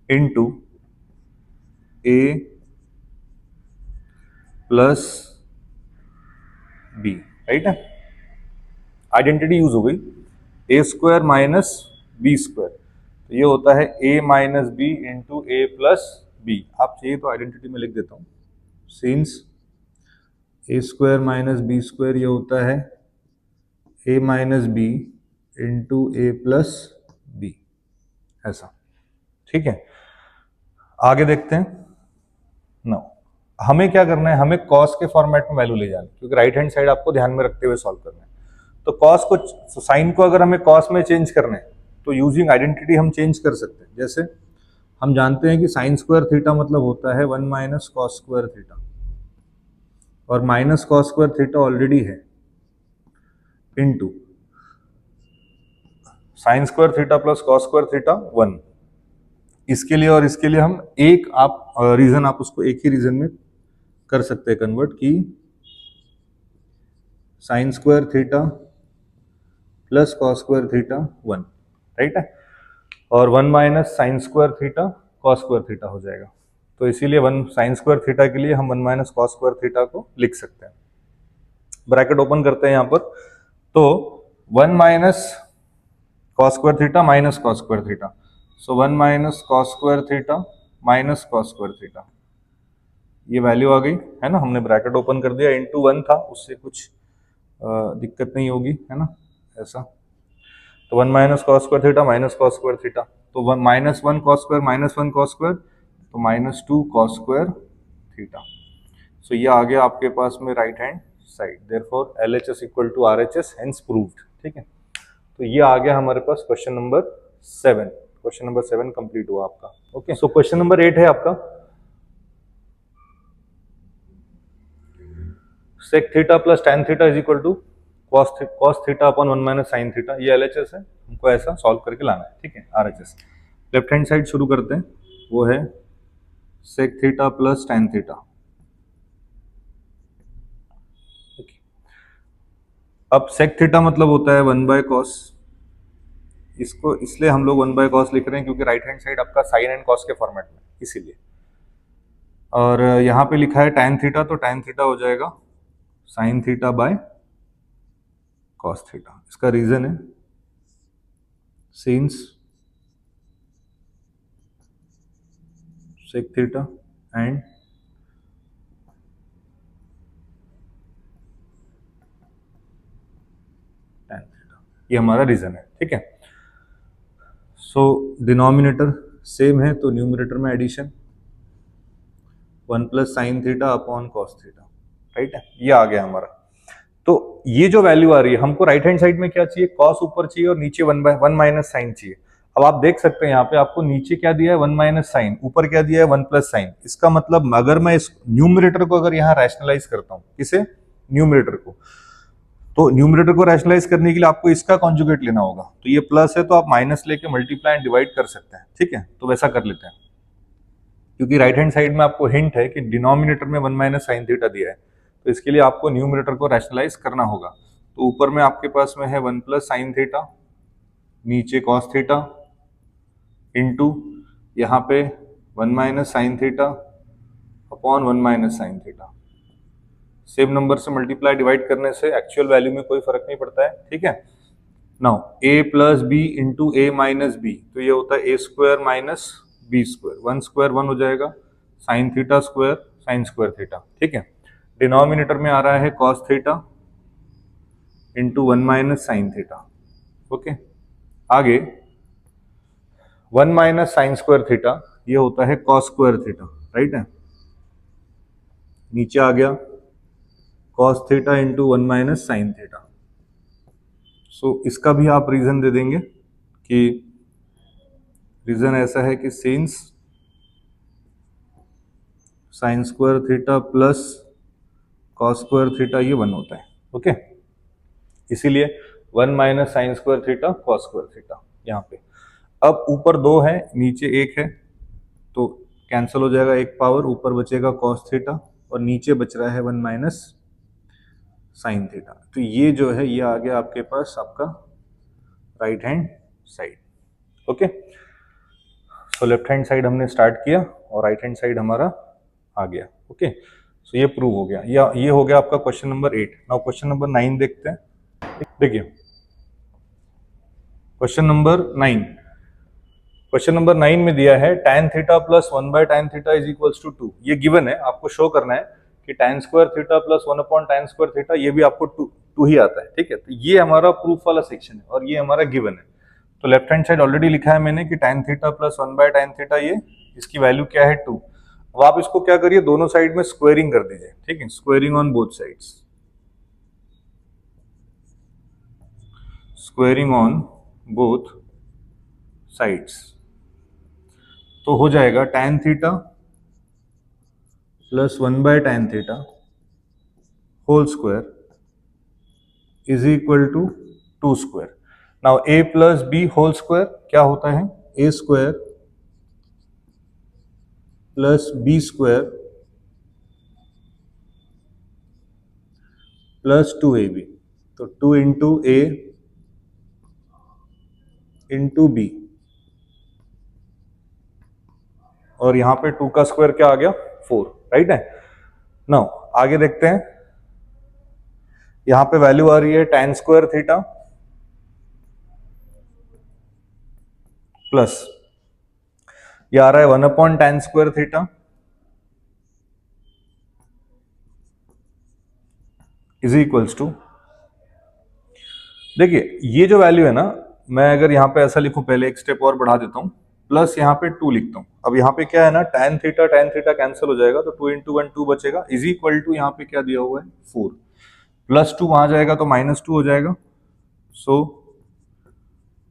into A plus B. Right है, आइडेंटिटी यूज हो गई, A square minus B square, तो ये होता है A minus B into A plus B. आप चाहिए तो आइडेंटिटी में लिख देता हूं, since A square minus B square ये होता है A minus B into A plus B, ऐसा। ठीक है, आगे देखते हैं। नो, हमें क्या करना है, हमें कॉस के फॉर्मेट में वैल्यू ले जाना है, क्योंकि राइट हैंड साइड आपको ध्यान में रखते हुए सॉल्व करना है। तो कॉस को, साइन को अगर हमें कॉस में चेंज करना है तो यूजिंग आइडेंटिटी हम चेंज कर सकते हैं। जैसे हम जानते हैं कि साइन स्क्वायर थीटा मतलब होता है 1 माइनस कॉस स्क्वायर थीटा, और minus cos square theta already है, into sine square theta plus cos square theta 1। इसके लिए और इसके लिए हम एक आप रीजन आप उसको एक ही रीजन में कर सकते हैं कन्वर्ट, की sign square theta plus cos square theta 1। Right है, और 1 minus sine square theta cos square theta हो जाएगा। तो इसीलिए 1 साइन स्क्वायर थीटा के लिए हम 1 माइनस कॉस स्क्वायर थीटा को लिख सकते हैं। ब्रैकेट ओपन करते हैं यहाँ पर, तो 1 minus cos square theta minus cos square theta, so 1 minus cos square theta minus cos square theta, ये वैल्यू आ गई है ना। हमने ब्रैकेट ओपन कर दिया, इंटू 1 था, उससे कुछ दिक्कत नहीं होगी, है ना, ऐसा। तो 1 minus cos square theta minus cos square theta, तो 1 minus 1 cos square minus 1 cos square, तो minus 2 cos square theta. So ये आ गया आपके पास में right hand side, therefore LHS equal to RHS, hence proved. ठीक है, तो ये आ गया हमारे पास question number 7। Question number 7 complete हुआ आपका। ओके, सो क्वेश्चन नंबर 8 है आपका, सेक theta plus tan theta is equal to cos theta upon 1 minus sine theta. ये LHS है, हमको ऐसा सॉल्व करके लाना है। ठीक है, RHS लेफ्ट हैंड साइड शुरू करते हैं, वो है sec theta plus tan theta अब सेक थीटा मतलब होता है 1/cos, इसको इसलिए हम लोग 1/cos लिख रहे हैं क्योंकि राइट हैंड साइड आपका साइन एंड कॉस के फॉर्मेट में, इसीलिए। और यहाँ पे लिखा है tan थीटा, तो tan थीटा हो जाएगा sin theta by cos theta. इसका रीजन है since sec theta and tan theta, ये हमारा रीजन है, ठीक है। सो डिनोमिनेटर सेम है तो न्यूमरेटर में addition 1 plus sine theta upon cos theta, right है, ये आ गया हमारा। तो ये जो वैल्यू आ रही है, हमको राइट हैंड साइड में क्या चाहिए, कॉस ऊपर चाहिए और नीचे 1/1 माइनस साइन चाहिए। अब आप देख सकते हैं यहाँ पे आपको नीचे क्या दिया है 1 माइनस साइन, ऊपर क्या दिया है 1 प्लस साइन। इसका मतलब अगर मैं इस न्यूमरेटर को अगर यहाँ रैशनलाइज करता हूँ, किसे, न्यूमरेटर को, तो न्यूमरेटर को रैशनलाइज करने के लिए आपको इसका कॉन्जुगेट लेना होगा। तो ये प्लस है तो आप माइनस लेके मल्टीप्लाई एंड डिवाइड कर सकते हैं, ठीक है। तो वैसा कर लेते हैं, क्योंकि राइट हैंड साइड में आपको हिंट है कि डिनोमिनेटर में 1 माइनस साइन थीटा दिया है, तो इसके लिए आपको न्यूमरेटर को रैशनलाइज करना होगा। तो ऊपर में आपके पास में है 1 प्लस साइन थीटा, नीचे कॉस थीटा, इंटू यहाँ पे 1 minus sine theta upon 1 minus sine theta. Same number से मल्टीप्लाई डिवाइड करने से एक्चुअल वैल्यू में कोई फर्क नहीं पड़ता है, ठीक है। Now a plus B into A minus B, तो ये होता है a square minus B square, 1 square 1 हो जाएगा, sine theta square sine square theta, ठीक है। डिनोमिनेटर में आ रहा है cos theta into 1 minus sine theta, okay. आगे 1 माइनस साइन स्क्वायर थीटा, ये होता है कॉस स्क्वायर थीटा, राइट है। नीचे आ गया cos theta into 1 minus sine theta. So इसका भी आप रीजन दे देंगे कि रीजन ऐसा है कि since sine square theta plus cos square theta ये 1 होता है, ओके। इसीलिए 1 minus sine square theta cos square theta यहाँ पे। अब ऊपर 2 है नीचे 1 है, तो कैंसिल हो जाएगा, एक पावर ऊपर बचेगा कॉस थीटा और नीचे बच रहा है 1 माइनस साइन थीटा। तो ये जो है ये आ गया आपके पास आपका राइट हैंड साइड, ओके। सो लेफ्ट हैंड साइड हमने स्टार्ट किया और राइट हैंड साइड हमारा आ गया, ओके। सो ये प्रूव हो गया, या ये हो गया आपका question number 8। Now question number 9 देखते हैं। देखिए क्वेश्चन नंबर 9, क्वेश्चन नंबर 9 में दिया है tan theta plus 1 by tan theta is equals to 2। ये गिवन है, आपको शो करना है कि tan square theta plus 1 upon tan square theta, ये भी आपको 2 ही आता है, ठीक है। तो ये हमारा प्रूफ वाला सेक्शन है और ये हमारा गिवन है। तो लेफ्ट हैंड साइड ऑलरेडी लिखा है मैंने कि tan theta plus 1 by tan theta, ये इसकी वैल्यू क्या है 2। अब आप इसको क्या करिए, दोनों साइड में स्क्वायरिंग कर दीजिए, ठीक है, squaring on both sides, squaring on both sides. तो हो जाएगा tan theta plus 1 by tan theta whole square is equal to 2 square. Now a plus B whole square क्या होता है, a square plus B square plus 2ab, तो 2 into ए into B, और यहां पे 2 का स्क्वायर क्या आ गया 4, राइट है। नाउ आगे देखते हैं, यहां पे वैल्यू आ रही है tan स्क्वायर थीटा प्लस ये आ रहा है 1 upon tan square theta is equals to, देखिए ये जो वैल्यू है ना, मैं अगर यहाँ पे ऐसा लिखूं, पहले एक स्टेप और बढ़ा देता हूँ, प्लस यहाँ पे 2 लिखता हूँ। अब यहाँ पे क्या है ना, tan थीटा कैंसिल हो जाएगा, तो 2 इंटू 1 2 बचेगा, इज इक्वल टू यहाँ पे क्या दिया हुआ है 4, प्लस 2 वहां जाएगा तो माइनस 2 हो जाएगा। So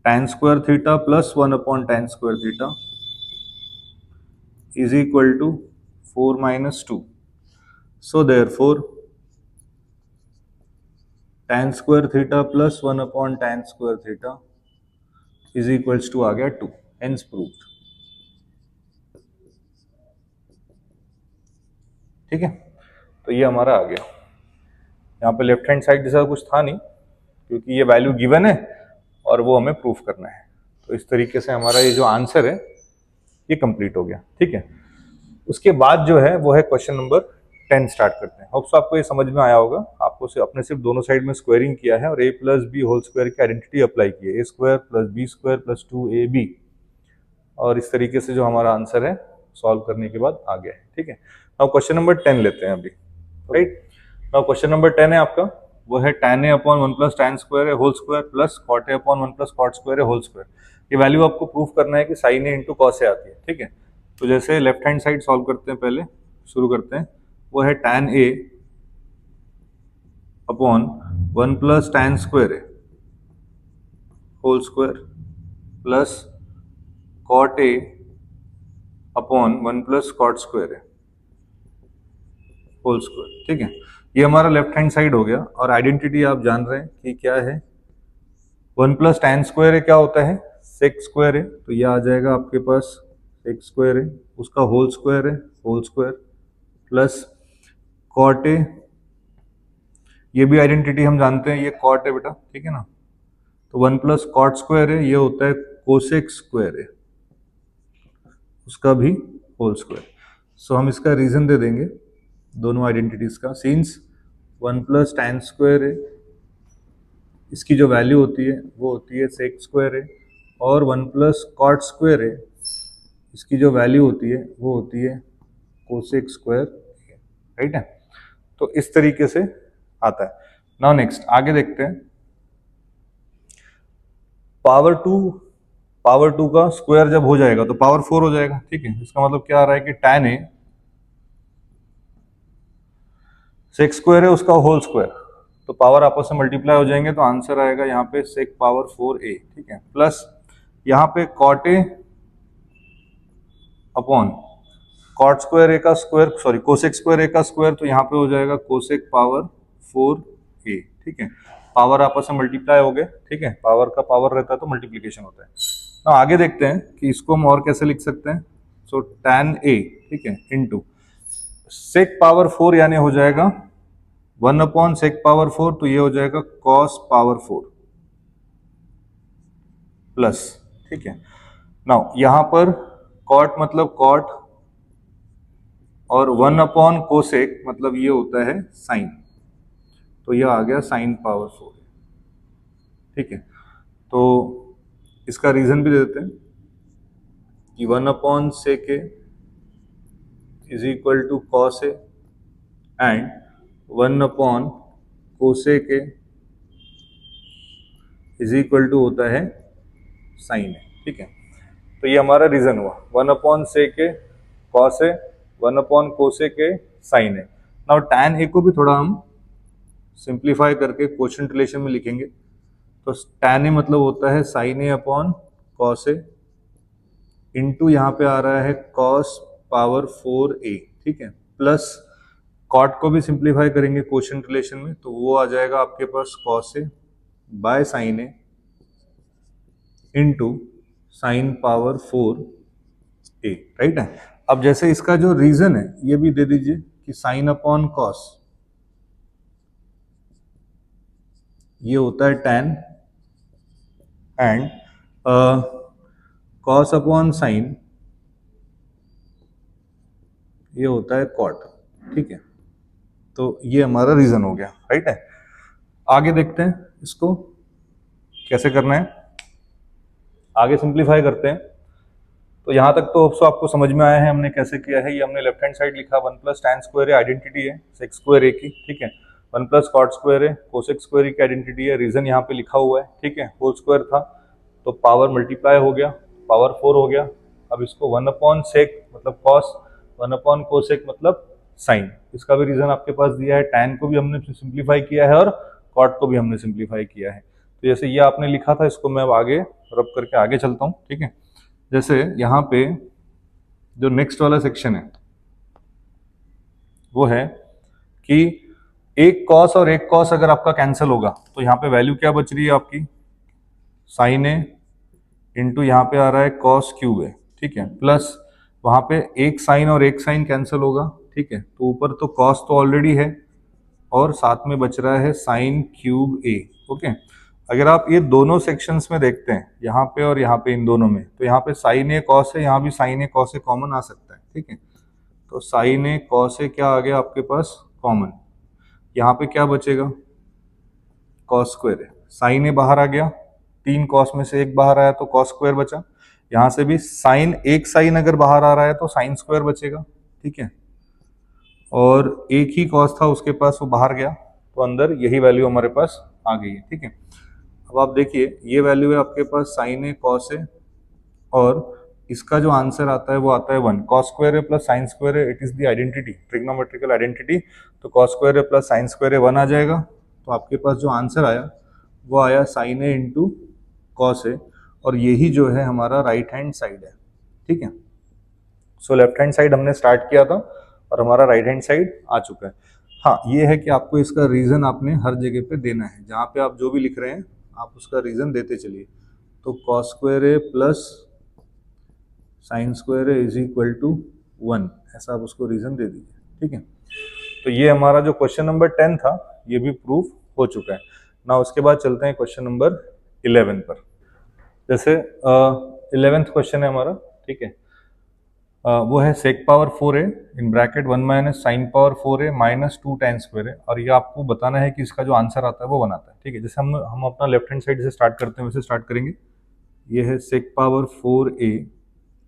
tan square theta plus 1 upon tan square theta is equal to 4 minus 2। So therefore tan square theta plus 1 upon tan square theta is equals to आ गया 2, हेंस प्रूव्ड, ठीक है। तो ये हमारा आ गया। यहाँ पे लेफ्ट हैंड साइड जैसा कुछ था नहीं, क्योंकि ये वैल्यू गिवन है और वो हमें प्रूफ करना है। तो इस तरीके से हमारा ये जो आंसर है ये कंप्लीट हो गया। ठीक है, उसके बाद जो है वो है क्वेश्चन नंबर 10 स्टार्ट करते हैं। होप्स आपको ये समझ में आया होगा। आपको अपने सिर्फ दोनों साइड में स्क्वायरिंग किया है और a plus B whole square की आइडेंटिटी अप्लाई की है, a square plus B square plus 2ab, और इस तरीके से जो हमारा आंसर है सॉल्व करने के बाद आ गया है। ठीक है, नाउ क्वेश्चन नंबर 10 लेते हैं अभी। राइट, नाउ क्वेश्चन नंबर 10 है आपका, वो है tan a upon 1 plus tan square है whole square plus cot a upon 1 plus cot square है होल स्क्वायर। ये वैल्यू आपको प्रूफ करना है कि sin a into cos a आती है। ठीक है, तो जैसे लेफ्ट हैंड साइड सॉल्व करते हैं, पहले शुरू करते हैं। वो है tan a upon 1 plus tan square है whole square plus cot a upon 1 plus cot square है होल स्क्वायर। ठीक है, ये हमारा लेफ्ट हैंड साइड हो गया। और आइडेंटिटी आप जान रहे हैं कि क्या है, 1 प्लस tan स्क्वायर है क्या होता है, sec स्क्वायर है, तो ये आ जाएगा आपके पास sec स्क्वायर है, उसका होल स्क्वायर है whole square plus cot a, ये भी आइडेंटिटी हम जानते हैं, ये cot है बेटा। ठीक है ना, तो 1 प्लस cot स्क्वायर है, ये होता है cosec स्क्वायर है, उसका भी होल स्क्वायर। सो हम इसका रीजन दे देंगे दोनों आइडेंटिटीज का। सिंस 1 प्लस tan स्क्वायर है, इसकी जो वैल्यू होती है वो होती है sec स्क्वायर है, और 1 प्लस cot स्क्वायर है, इसकी जो वैल्यू होती है वो होती है cosec स्क्वायर। राइट है, तो इस तरीके से आता है। नाउ नेक्स्ट आगे देखते हैं। पावर टू का स्क्वायर जब हो जाएगा तो पावर 4 हो जाएगा। ठीक है, इसका मतलब क्या आ रहा है कि tan a sec स्क्वायर है, उसका होल स्क्वायर, तो पावर आपस में मल्टीप्लाई हो जाएंगे, तो आंसर आएगा यहाँ पे sec पावर 4a। ठीक है, प्लस यहाँ पे cot a upon cot square a का square, sorry cosec square a का स्क्वायर, तो यहाँ पे हो जाएगा cosec पावर 4a। ठीक है, पावर आपस में मल्टीप्लाई हो गए। ठीक है, पावर का पावर रहता है तो मल्टीप्लीकेशन होता है। तो आगे देखते हैं कि इसको हम और कैसे लिख सकते हैं। सो tan a, ठीक है, इनटू sec पावर 4 यानी हो जाएगा 1 अपॉन sec पावर 4, तो ये हो जाएगा cos पावर 4 प्लस। ठीक है, नाउ यहां पर cot मतलब cot और 1 अपॉन कोसेक मतलब ये होता है साइन, तो ये आ गया साइन पावर 4। ठीक है, तो इसका रीजन भी दे देते हैं कि 1 upon sec A is equal to cos A and 1 upon cosec A is equal to होता है साइन ए। ठीक है, तो ये हमारा रीजन हुआ 1 upon sec A cos A, 1 upon cosec A sine A. Now tan A को भी थोड़ा हम सिंप्लीफाई करके क्वोशंट रिलेशन में लिखेंगे, तो tan ए मतलब होता है sign A upon cos A into यहाँ पे आ रहा है कॉस पावर 4a। ठीक है, प्लस कॉट को भी सिंप्लीफाई करेंगे क्वोशंट रिलेशन में, तो वो आ जाएगा आपके पास cos A by sine A into sine power 4a। Right है, अब जैसे इसका जो रीजन है ये भी दे दीजिए कि साइन अपॉन कॉस ये होता है tan and cos upon sign ये होता है कॉट। ठीक है, तो ये हमारा रीजन हो गया। राइट है, आगे देखते हैं इसको कैसे करना है, आगे सिंप्लीफाई करते हैं। तो यहां तक तो आपको समझ में आया है हमने कैसे किया है। ये हमने लेफ्ट हैंड साइड लिखा 1 प्लस tan स्क्वायर है, आइडेंटिटी है सेक स्क्वायर ए की। ठीक है, 1 प्लस कॉट स्क्वायर है, कोसेक स्क्वायर की आइडेंटिटी है, रीजन यहाँ पे लिखा हुआ है। ठीक है, होल स्क्वायर था तो पावर मल्टीप्लाई हो गया, पावर 4 हो गया। अब इसको 1 अपॉन सेक मतलब कॉस, 1 अपॉन कोसेक मतलब साइन, इसका भी रीजन आपके पास दिया है। tan को भी हमने सिंप्लीफाई किया है और कॉट को भी हमने सिंप्लीफाई किया है। तो जैसे ये आपने लिखा था, इसको मैं अब आगे रब करके आगे चलता हूँ। ठीक है, जैसे यहाँ पे जो नेक्स्ट वाला सेक्शन है वो है कि एक कॉस और एक कॉस अगर आपका कैंसिल होगा तो यहाँ पे वैल्यू क्या बच रही है आपकी, साइन ए इंटू यहाँ पे आ रहा है कॉस क्यूब है। ठीक है, प्लस वहां पे एक साइन और एक साइन कैंसिल होगा। ठीक है, तो ऊपर तो कॉस तो ऑलरेडी है और साथ में बच रहा है साइन क्यूब ए। ओके, अगर आप ये दोनों सेक्शंस में देखते हैं, यहाँ पे और यहाँ पे, इन दोनों में, तो यहाँ पे साइन ए कॉस है, यहाँ भी साइन ए कॉस ए कॉमन आ सकता है, ठीक है। तो साइन ए कॉस ए क्या आ गया आपके पास कॉमन, यहाँ पे क्या बचेगा कॉस स्क्वायर है, साइन ए बाहर आ गया, 3 कॉस में से एक बाहर आया तो कॉस स्क्वायर बचा, यहाँ से भी साइन, एक साइन अगर बाहर आ रहा है तो साइन स्क्वायर बचेगा, ठीक है। और एक ही कॉस था उसके पास, वो बाहर गया, तो अंदर यही वैल्यू हमारे पास आ गई है, ठीक है। अब आप देखिए ये वैल्यू है आपके पास साइन ए कॉस ए, और इसका जो आंसर आता है वो आता है 1, cos square A plus sine square A, it is the identity, trigonometrical identity, तो cos square A plus sine square ए 1 आ जाएगा। तो आपके पास जो आंसर आया वो आया sign A into cos A, और यही जो है हमारा राइट हैंड साइड है, ठीक है। सो लेफ्ट हैंड साइड हमने स्टार्ट किया था और हमारा राइट हैंड साइड आ चुका है। हाँ, ये है कि आपको इसका रीजन आपने हर जगह पे देना है, जहाँ पे आप जो भी लिख रहे हैं आप उसका रीजन देते चलिए। तो cos square A plus sine square A is equal to 1, ऐसा आप उसको रीजन दे दीजिए, ठीक है। तो ये हमारा जो क्वेश्चन नंबर 10 था ये भी प्रूफ हो चुका है ना। उसके बाद चलते हैं क्वेश्चन नंबर 11 पर। जैसे 11th क्वेश्चन है हमारा, ठीक है। वो है sec power 4a in bracket 1 minus sine power 4a minus 2 tan square है, और ये आपको बताना है कि इसका जो आंसर आता है वो बनाता है, ठीक है। जैसे हम अपना लेफ्ट हैंड साइड से स्टार्ट करते हैं वैसे स्टार्ट करेंगे। ये है sec power 4a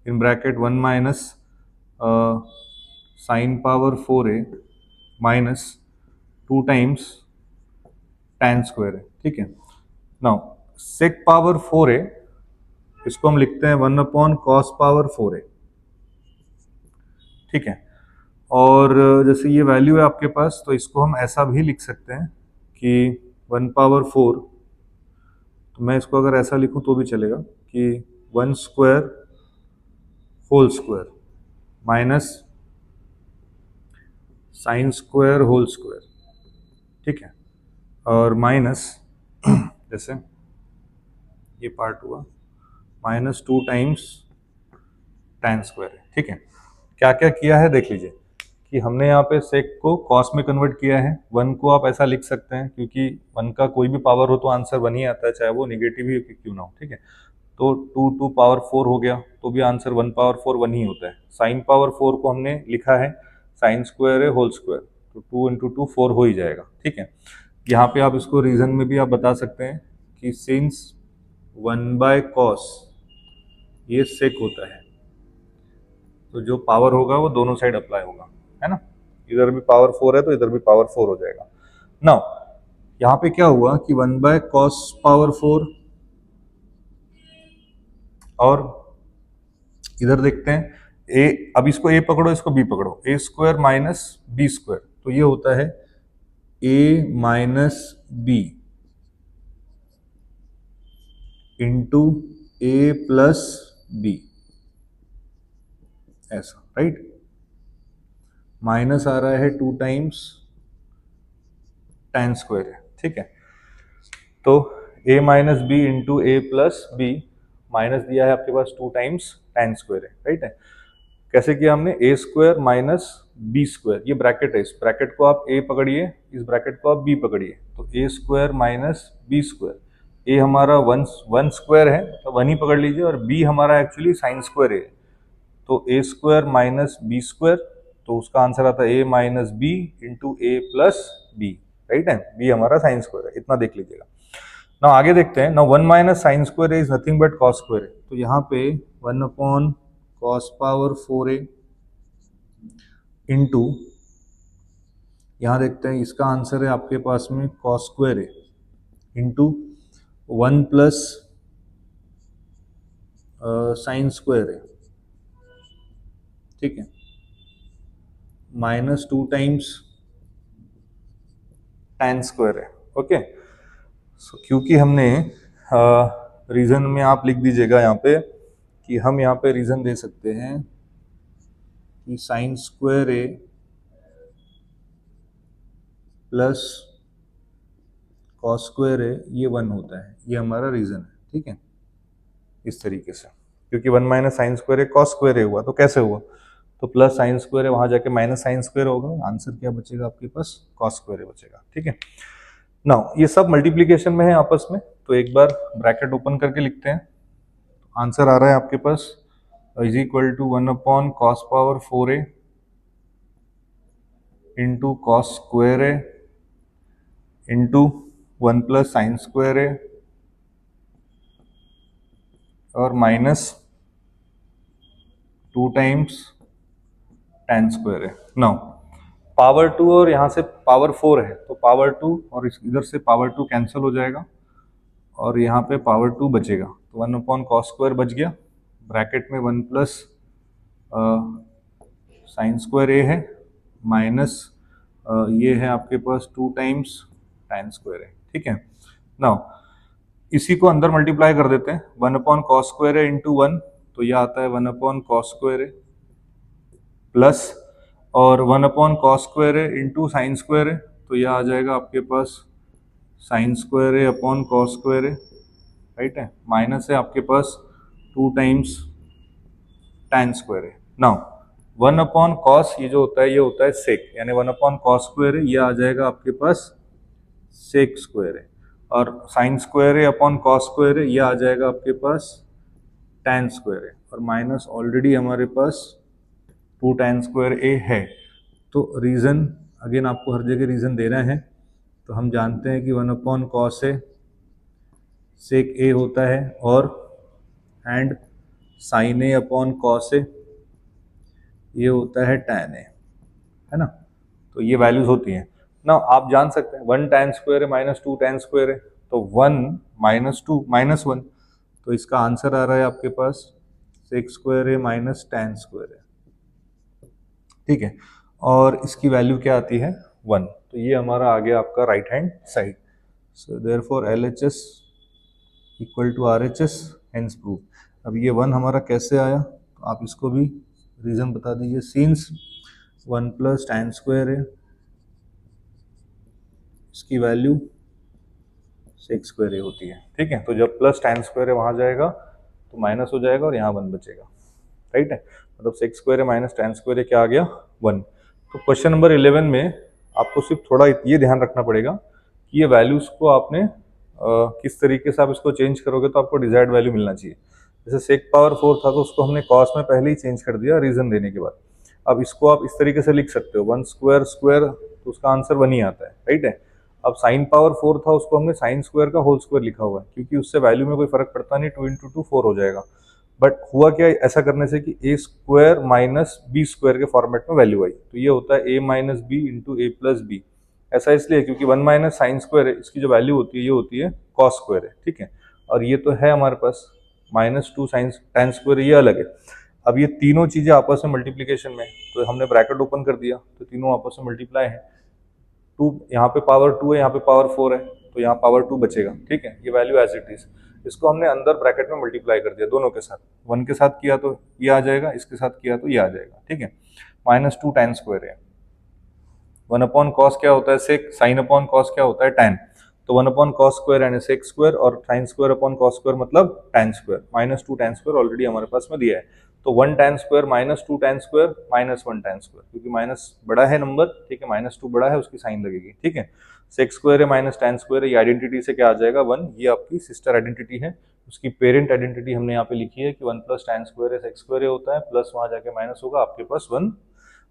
in bracket 1 minus sine power 4a minus 2 times tan square है, ठीक है। नाउ सेक पावर 4a इसको हम लिखते हैं 1 अपॉन कॉस पावर 4a, ठीक है। और जैसे ये वैल्यू है आपके पास, तो इसको हम ऐसा भी लिख सकते हैं कि 1 पावर 4, तो मैं इसको अगर ऐसा लिखूं तो भी चलेगा कि 1 square whole square minus sine square whole square, ठीक है। और माइनस जैसे ये पार्ट हुआ माइनस 2 टाइम्स tan स्क्वायर है, ठीक है। क्या क्या किया है देख लीजिए कि हमने यहाँ पे सेक को कॉस में कन्वर्ट किया है। 1 को आप ऐसा लिख सकते हैं क्योंकि 1 का कोई भी पावर हो तो आंसर 1 ही आता है, चाहे वो निगेटिव ही क्यों ना हो, ठीक है। तो 2 पावर 4 हो गया तो भी आंसर 1 पावर 4 1 ही होता है। साइन पावर 4 को हमने लिखा है साइन स्क्वायर है होल स्क्वायर, तो 2 इंटू 2 4 हो ही जाएगा, ठीक है। यहाँ पे आप इसको रीजन में भी आप बता सकते हैं कि सिंस 1 बाय कॉस ये सेक होता है, तो जो पावर होगा वो दोनों साइड अप्लाई होगा, है ना। इधर भी पावर 4 है तो इधर भी पावर 4 हो जाएगा। नाउ यहाँ पे क्या हुआ कि 1 बाय कॉस पावर 4, और इधर देखते हैं ए, अब इसको ए पकड़ो इसको बी पकड़ो, ए स्क्वायर माइनस बी स्क्वायर, तो ये होता है A minus B into A plus B, ऐसा, राइट। माइनस आ रहा है 2 टाइम्स tan स्क्वायर है, ठीक है। तो a minus B into A plus B, minus दिया है आपके पास 2 टाइम्स tan स्क्वायर है, राइट है। कैसे किया हमने, A square minus B square, ये ब्रैकेट है, इस ब्रैकेट को आप a पकड़िए, इस ब्रैकेट को आप b पकड़िए, तो A square minus B square, ए हमारा 1 स्क्वायर है तो 1 ही पकड़ लीजिए, और b हमारा एक्चुअली साइन स्क्वायर है, तो A square minus B square, तो उसका आंसर आता है A minus B into A plus B, right है। बी हमारा साइन स्क्वायर है, इतना देख लीजिएगा। ना आगे देखते हैं ना, 1 minus sine square is nothing but cos square है, तो यहाँ पे 1 upon cos power 4a into, यहाँ देखते हैं इसका आंसर है आपके पास में कॉस स्क्वायर है इंटू 1 प्लस साइन स्क्वायर है, ठीक है, माइनस 2 टाइम्स tan स्क्वायर है, ओके। सो क्योंकि हमने रीजन में आप लिख दीजिएगा यहाँ पे कि हम यहाँ पे रीजन दे सकते हैं कि sign square A plus cos square ए ये 1 होता है, ये हमारा रीजन है, ठीक है। इस तरीके से, क्योंकि 1 माइनस साइन स्क्वायर ए कॉस स्क्वायर ए हुआ, तो कैसे हुआ, तो प्लस साइन स्क्वायर है वहां जाके माइनस साइन स्क्वायर होगा, आंसर क्या बचेगा आपके पास, कॉस स्क्वायर बचेगा, ठीक है। नाउ ये सब मल्टीप्लीकेशन में है आपस में, तो एक बार ब्रैकेट ओपन करके लिखते हैं। आंसर आ रहा है आपके पास is equal to 1/cos⁴ into cos square A into 1 + sin² और minus 2 times tan² now power 2 और यहाँ से पावर 4 है, तो पावर 2 और इधर से पावर 2 कैंसिल हो जाएगा और यहाँ पे पावर 2 बचेगा, तो 1/cos² बच गया। ब्रैकेट में 1 + sin² है माइनस ये है आपके पास 2 टाइम्स tan²। ठीक है, नाउ इसी को अंदर मल्टीप्लाई कर देते हैं। 1/cos² इंटू 1, तो यह आता है 1/cos² प्लस और 1/cos² इंटू sin², तो यह आ जाएगा आपके पास sin²/cos², राइट है, माइनस है आपके पास 2 टाइम्स tan²। नाउ 1/cos ये जो होता है ये होता है सेक, यानी 1/cos², ये आ जाएगा आपके पास sec², और sin²/cos², ये आ जाएगा आपके पास tan², और माइनस ऑलरेडी हमारे पास 2 tan² है। तो रीजन अगेन आपको हर जगह रीजन देना है, तो हम जानते हैं कि 1/cos A sec A होता है और एंड sin A/cos A ये होता है tan A, है ना, तो ये वैल्यूज होती हैं ना। आप जान सकते हैं 1 tan² माइनस 2 tan², तो 1 माइनस 2 माइनस 1, तो इसका आंसर आ रहा है आपके पास sec² माइनस tan²। ठीक है, और इसकी वैल्यू क्या आती है 1, तो ये हमारा आ गया आपका right hand side. So therefore LHS equal to RHS hence prove. अब ये 1 हमारा कैसे आया, तो आप इसको भी रीजन बता दीजिए। सिंस 1 + tan² इसकी वैल्यू sec² होती है। ठीक है, तो जब प्लस tan² वहां जाएगा तो माइनस हो जाएगा और यहाँ 1 बचेगा, राइट है, मतलब sec² माइनस tan² क्या आ गया 1। तो क्वेश्चन नंबर 11 में आपको सिर्फ थोड़ा ये ध्यान रखना पड़ेगा कि ये वैल्यूज को आपने किस तरीके से आप इसको चेंज करोगे तो आपको डिजायर्ड वैल्यू मिलना चाहिए। जैसे sec⁴ था तो उसको हमने cos में पहले ही चेंज कर दिया रीजन देने के बाद। अब इसको आप इस तरीके से लिख सकते हो 1² तो उसका आंसर 1 ही आता है, राइट है। अब sin⁴ था उसको हमने sin² का होल स्क्वायर लिखा हुआ है, क्योंकि उससे वैल्यू में कोई फर्क पड़ता नहीं, 2 × 2 4 हो जाएगा। बट हुआ क्या ऐसा करने से कि a² माइनस b² के फॉर्मेट में वैल्यू आई, तो ये होता है a minus B into a plus B. ऐसा इसलिए क्योंकि 1 माइनस sin² इसकी जो वैल्यू होती है ये होती है cos², ठीक है, और ये तो है हमारे पास माइनस 2 tan², ये अलग है। अब ये तीनों चीजें आपस में मल्टीप्लीकेशन में, तो हमने ब्रैकेट ओपन कर दिया तो तीनों आपस में मल्टीप्लाई है। 2 यहाँ पे पावर 2 है, यहाँ पे पावर 4 है, तो यहाँ पावर 2 बचेगा। ठीक है, ये वैल्यू एज इट इज, इसको हमने अंदर ब्रैकेट में मल्टीप्लाई कर दिया दोनों के साथ। 1 के साथ किया तो ये आ जाएगा, इसके साथ किया तो ये आ जाएगा। ठीक है, माइनस 2 tan² है। 1/cos क्या होता है सेक, sin/cos क्या होता है tan, तो 1/cos² यानी sec² और sin²/cos² मतलब tan²। माइनस 2 tan² ऑलरेडी हमारे पास में दिया है, तो 1 tan² minus 2 tan² minus 1 tan², क्योंकि माइनस बड़ा है नंबर, ठीक है, माइनस 2 बड़ा है उसकी साइन लगेगी। ठीक है, sec² है माइनस tan², ये आइडेंटिटी से क्या आ जाएगा 1, ये आपकी सिस्टर आइडेंटिटी है। उसकी पेरेंट आइडेंटिटी हमने यहाँ पे लिखी है कि 1 + tan² sec² होता है, प्लस वहां जाके माइनस होगा, आपके पास 1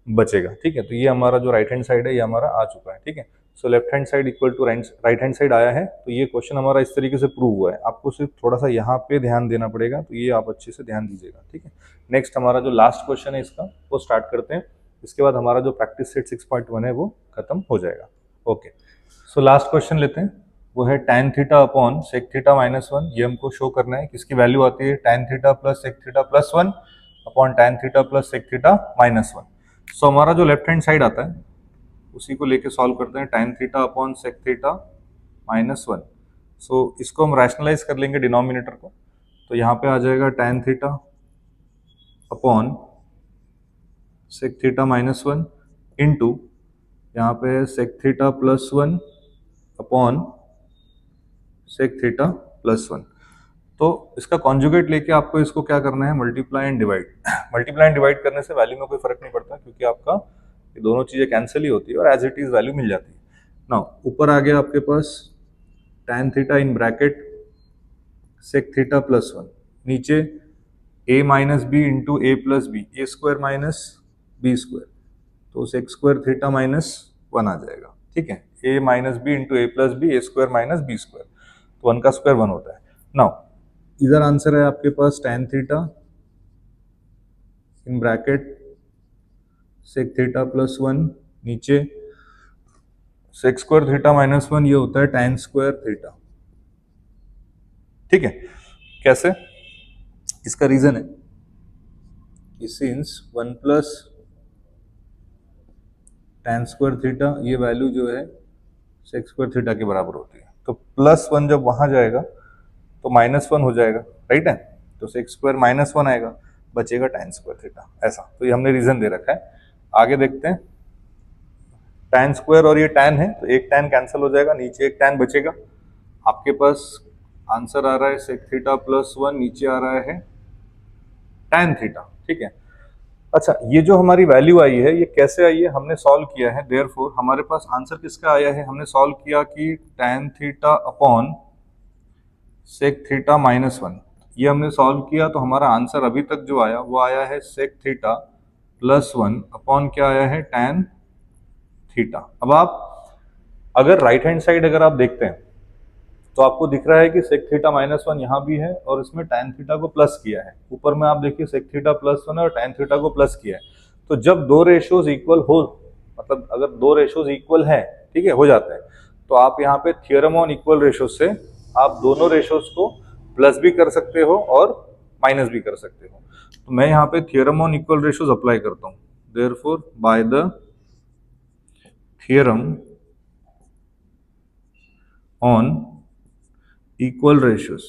बचेगा। ठीक है, तो ये हमारा जो राइट हैंड साइड है ये हमारा आ चुका है। ठीक है, so left hand side equal to right hand side आया है, तो ये क्वेश्चन हमारा इस तरीके से प्रूव हुआ है। आपको सिर्फ थोड़ा सा यहाँ पे ध्यान देना पड़ेगा, तो ये आप अच्छे से ध्यान दीजिएगा। ठीक है, नेक्स्ट हमारा जो लास्ट क्वेश्चन है इसका वो स्टार्ट करते हैं, इसके बाद हमारा जो प्रैक्टिस सेट 6.1 है वो खत्म हो जाएगा। ओके, सो लास्ट क्वेश्चन लेते हैं, वो है tan θ sec θ -1। ये हमको शो करना है, किसकी वैल्यू आती है tan θ sec θ +1 tan θ sec θ -1। सो हमारा जो लेफ्ट हैंड साइड आता है उसी को लेके सॉल्व करते हैं, tan θ sec θ -1। सो इसको हम रैशनलाइज कर लेंगे डिनोमिनेटर को, तो यहाँ पे आ जाएगा tan θ sec θ -1 इंटू यहाँ पे sec θ +1 sec θ +1। तो इसका कॉन्जुगेट लेके आपको इसको क्या करना है, multiply and divide. Multiply and divide करने से वैल्यू में कोई फर्क नहीं पड़ता, क्योंकि आपका ये दोनों चीजें कैंसिल ही होती है और एज इट इज वैल्यू मिल जाती है। नाउ ऊपर आ गया आपके पास tan theta in bracket sec theta plus 1, नीचे a minus B into A plus B, A square minus B square, तो सेक स्क्वायर थीटा माइनस 1 आ जाएगा, ठीक है। a minus B into A plus B, A square minus B square, तो 1 का square 1 होता है। नाउ इधर आंसर है आपके पास tan theta in bracket sec theta plus 1, नीचे सेक स्क्वायर थीटा माइनस 1, ये होता है tan स्क्वायर थीटा, ठीक है। कैसे? इसका रीजन है कि since 1 plus tan square theta, ये वैल्यू जो है सेक स्क्वायर थीटा के बराबर होती है, तो प्लस 1 जब वहां जाएगा तो माइनस 1 हो जाएगा, राइट है। तो सेक स्क्वायर माइनस 1 आएगा, बचेगा tan स्क्वायर थीटा, ऐसा। तो ये हमने रीजन दे रखा है। आगे देखते हैं, tan स्क्वायर और ये tan है, तो एक tan कैंसिल हो जाएगा, नीचे एक tan बचेगा। आपके पास आंसर आ रहा है सेक थीटा प्लस 1, नीचे आ रहा है tan थीटा, ठीक है। अच्छा, ये जो हमारी वैल्यू आई है, ये कैसे आई है? हमने सॉल्व किया है, देयरफॉर हमारे पास आंसर किसका आया है? हमने सॉल्व किया कि tan theta upon sec theta minus 1, ये हमने सॉल्व किया, तो हमारा आंसर अभी तक जो आया वो आया है सेक थीटा प्लस 1 अपॉन क्या आया है? tan theta. अब आप अगर राइट हैंड साइड अगर आप देखते हैं तो आपको दिख रहा है कि सेक थीटा माइनस 1 यहाँ भी है और इसमें tan थीटा को प्लस किया है। ऊपर में आप देखिए सेक थीटा प्लस 1 और tan थीटा को प्लस किया है। तो जब दो रेशियोज इक्वल हो, मतलब अगर दो रेशियोज इक्वल है, ठीक है, हो जाते हैं, तो आप यहाँ पे थियरम ऑन इक्वल रेशियोज से आप दोनों रेशियोज को प्लस भी कर सकते हो और माइनस भी कर सकते हो। तो मैं यहाँ पे theorem on equal ratios apply करता हूँ। Therefore by the theorem on equal ratios,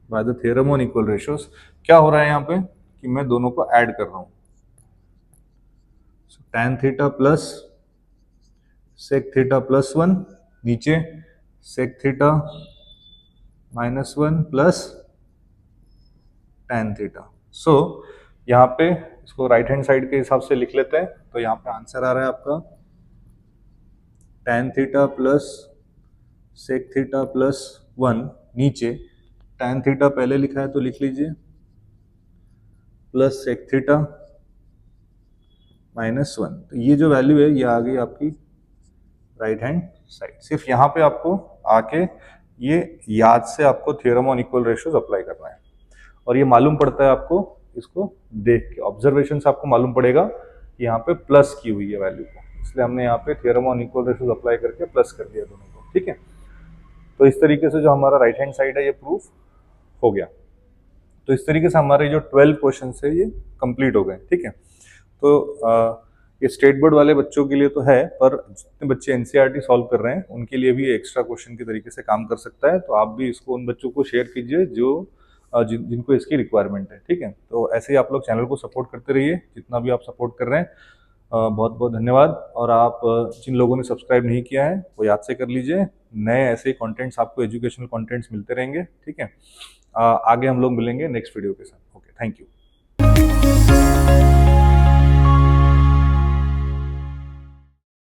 by the theorem on equal ratios, क्या हो रहा है यहाँ पे कि मैं दोनों को ऐड कर रहा हूं। tan theta plus sec theta plus 1, नीचे sec theta minus 1 plus tan theta. So यहाँ पे इसको राइट हैंड साइड के हिसाब से लिख लेते हैं। तो यहाँ पे आंसर आ रहा है आपका tan theta plus sec theta plus 1, नीचे tan थीटा पहले लिखा है तो लिख लीजिए, प्लस सेक थीटा माइनस 1। तो ये जो वैल्यू है ये आ गई आपकी राइट हैंड साइड। सिर्फ यहाँ पे आपको आके ये याद से आपको theorem on equal ratios apply करना है, और ये मालूम पड़ता है आपको इसको देख के, ऑब्जर्वेशन से आपको मालूम पड़ेगा कि यहाँ पे प्लस की हुई है वैल्यू को, इसलिए हमने यहाँ पे theorem on equal ratios apply करके प्लस कर दिया दोनों को, ठीक है। तो इस तरीके से जो हमारा राइट हैंड साइड है ये प्रूफ हो गया। तो इस तरीके से हमारे जो 12 क्वेश्चन है ये कंप्लीट हो गए, ठीक है। तो ये स्टेट बोर्ड वाले बच्चों के लिए तो है, पर जितने बच्चे एनसीईआरटी सॉल्व कर रहे हैं उनके लिए भी एक्स्ट्रा क्वेश्चन के तरीके से काम कर सकता है। तो आप भी इसको उन बच्चों को शेयर कीजिए जो जिनको इसकी रिक्वायरमेंट है, ठीक है। तो ऐसे ही आप लोग चैनल को सपोर्ट करते रहिए, जितना भी आप सपोर्ट कर रहे हैं बहुत बहुत धन्यवाद। और आप जिन लोगों ने सब्सक्राइब नहीं किया है वो याद से कर लीजिए, नए ऐसे कंटेंट्स आपको एजुकेशनल कंटेंट्स मिलते रहेंगे, ठीक है। आगे हम लोग मिलेंगे नेक्स्ट वीडियो के साथ। Okay, thank you.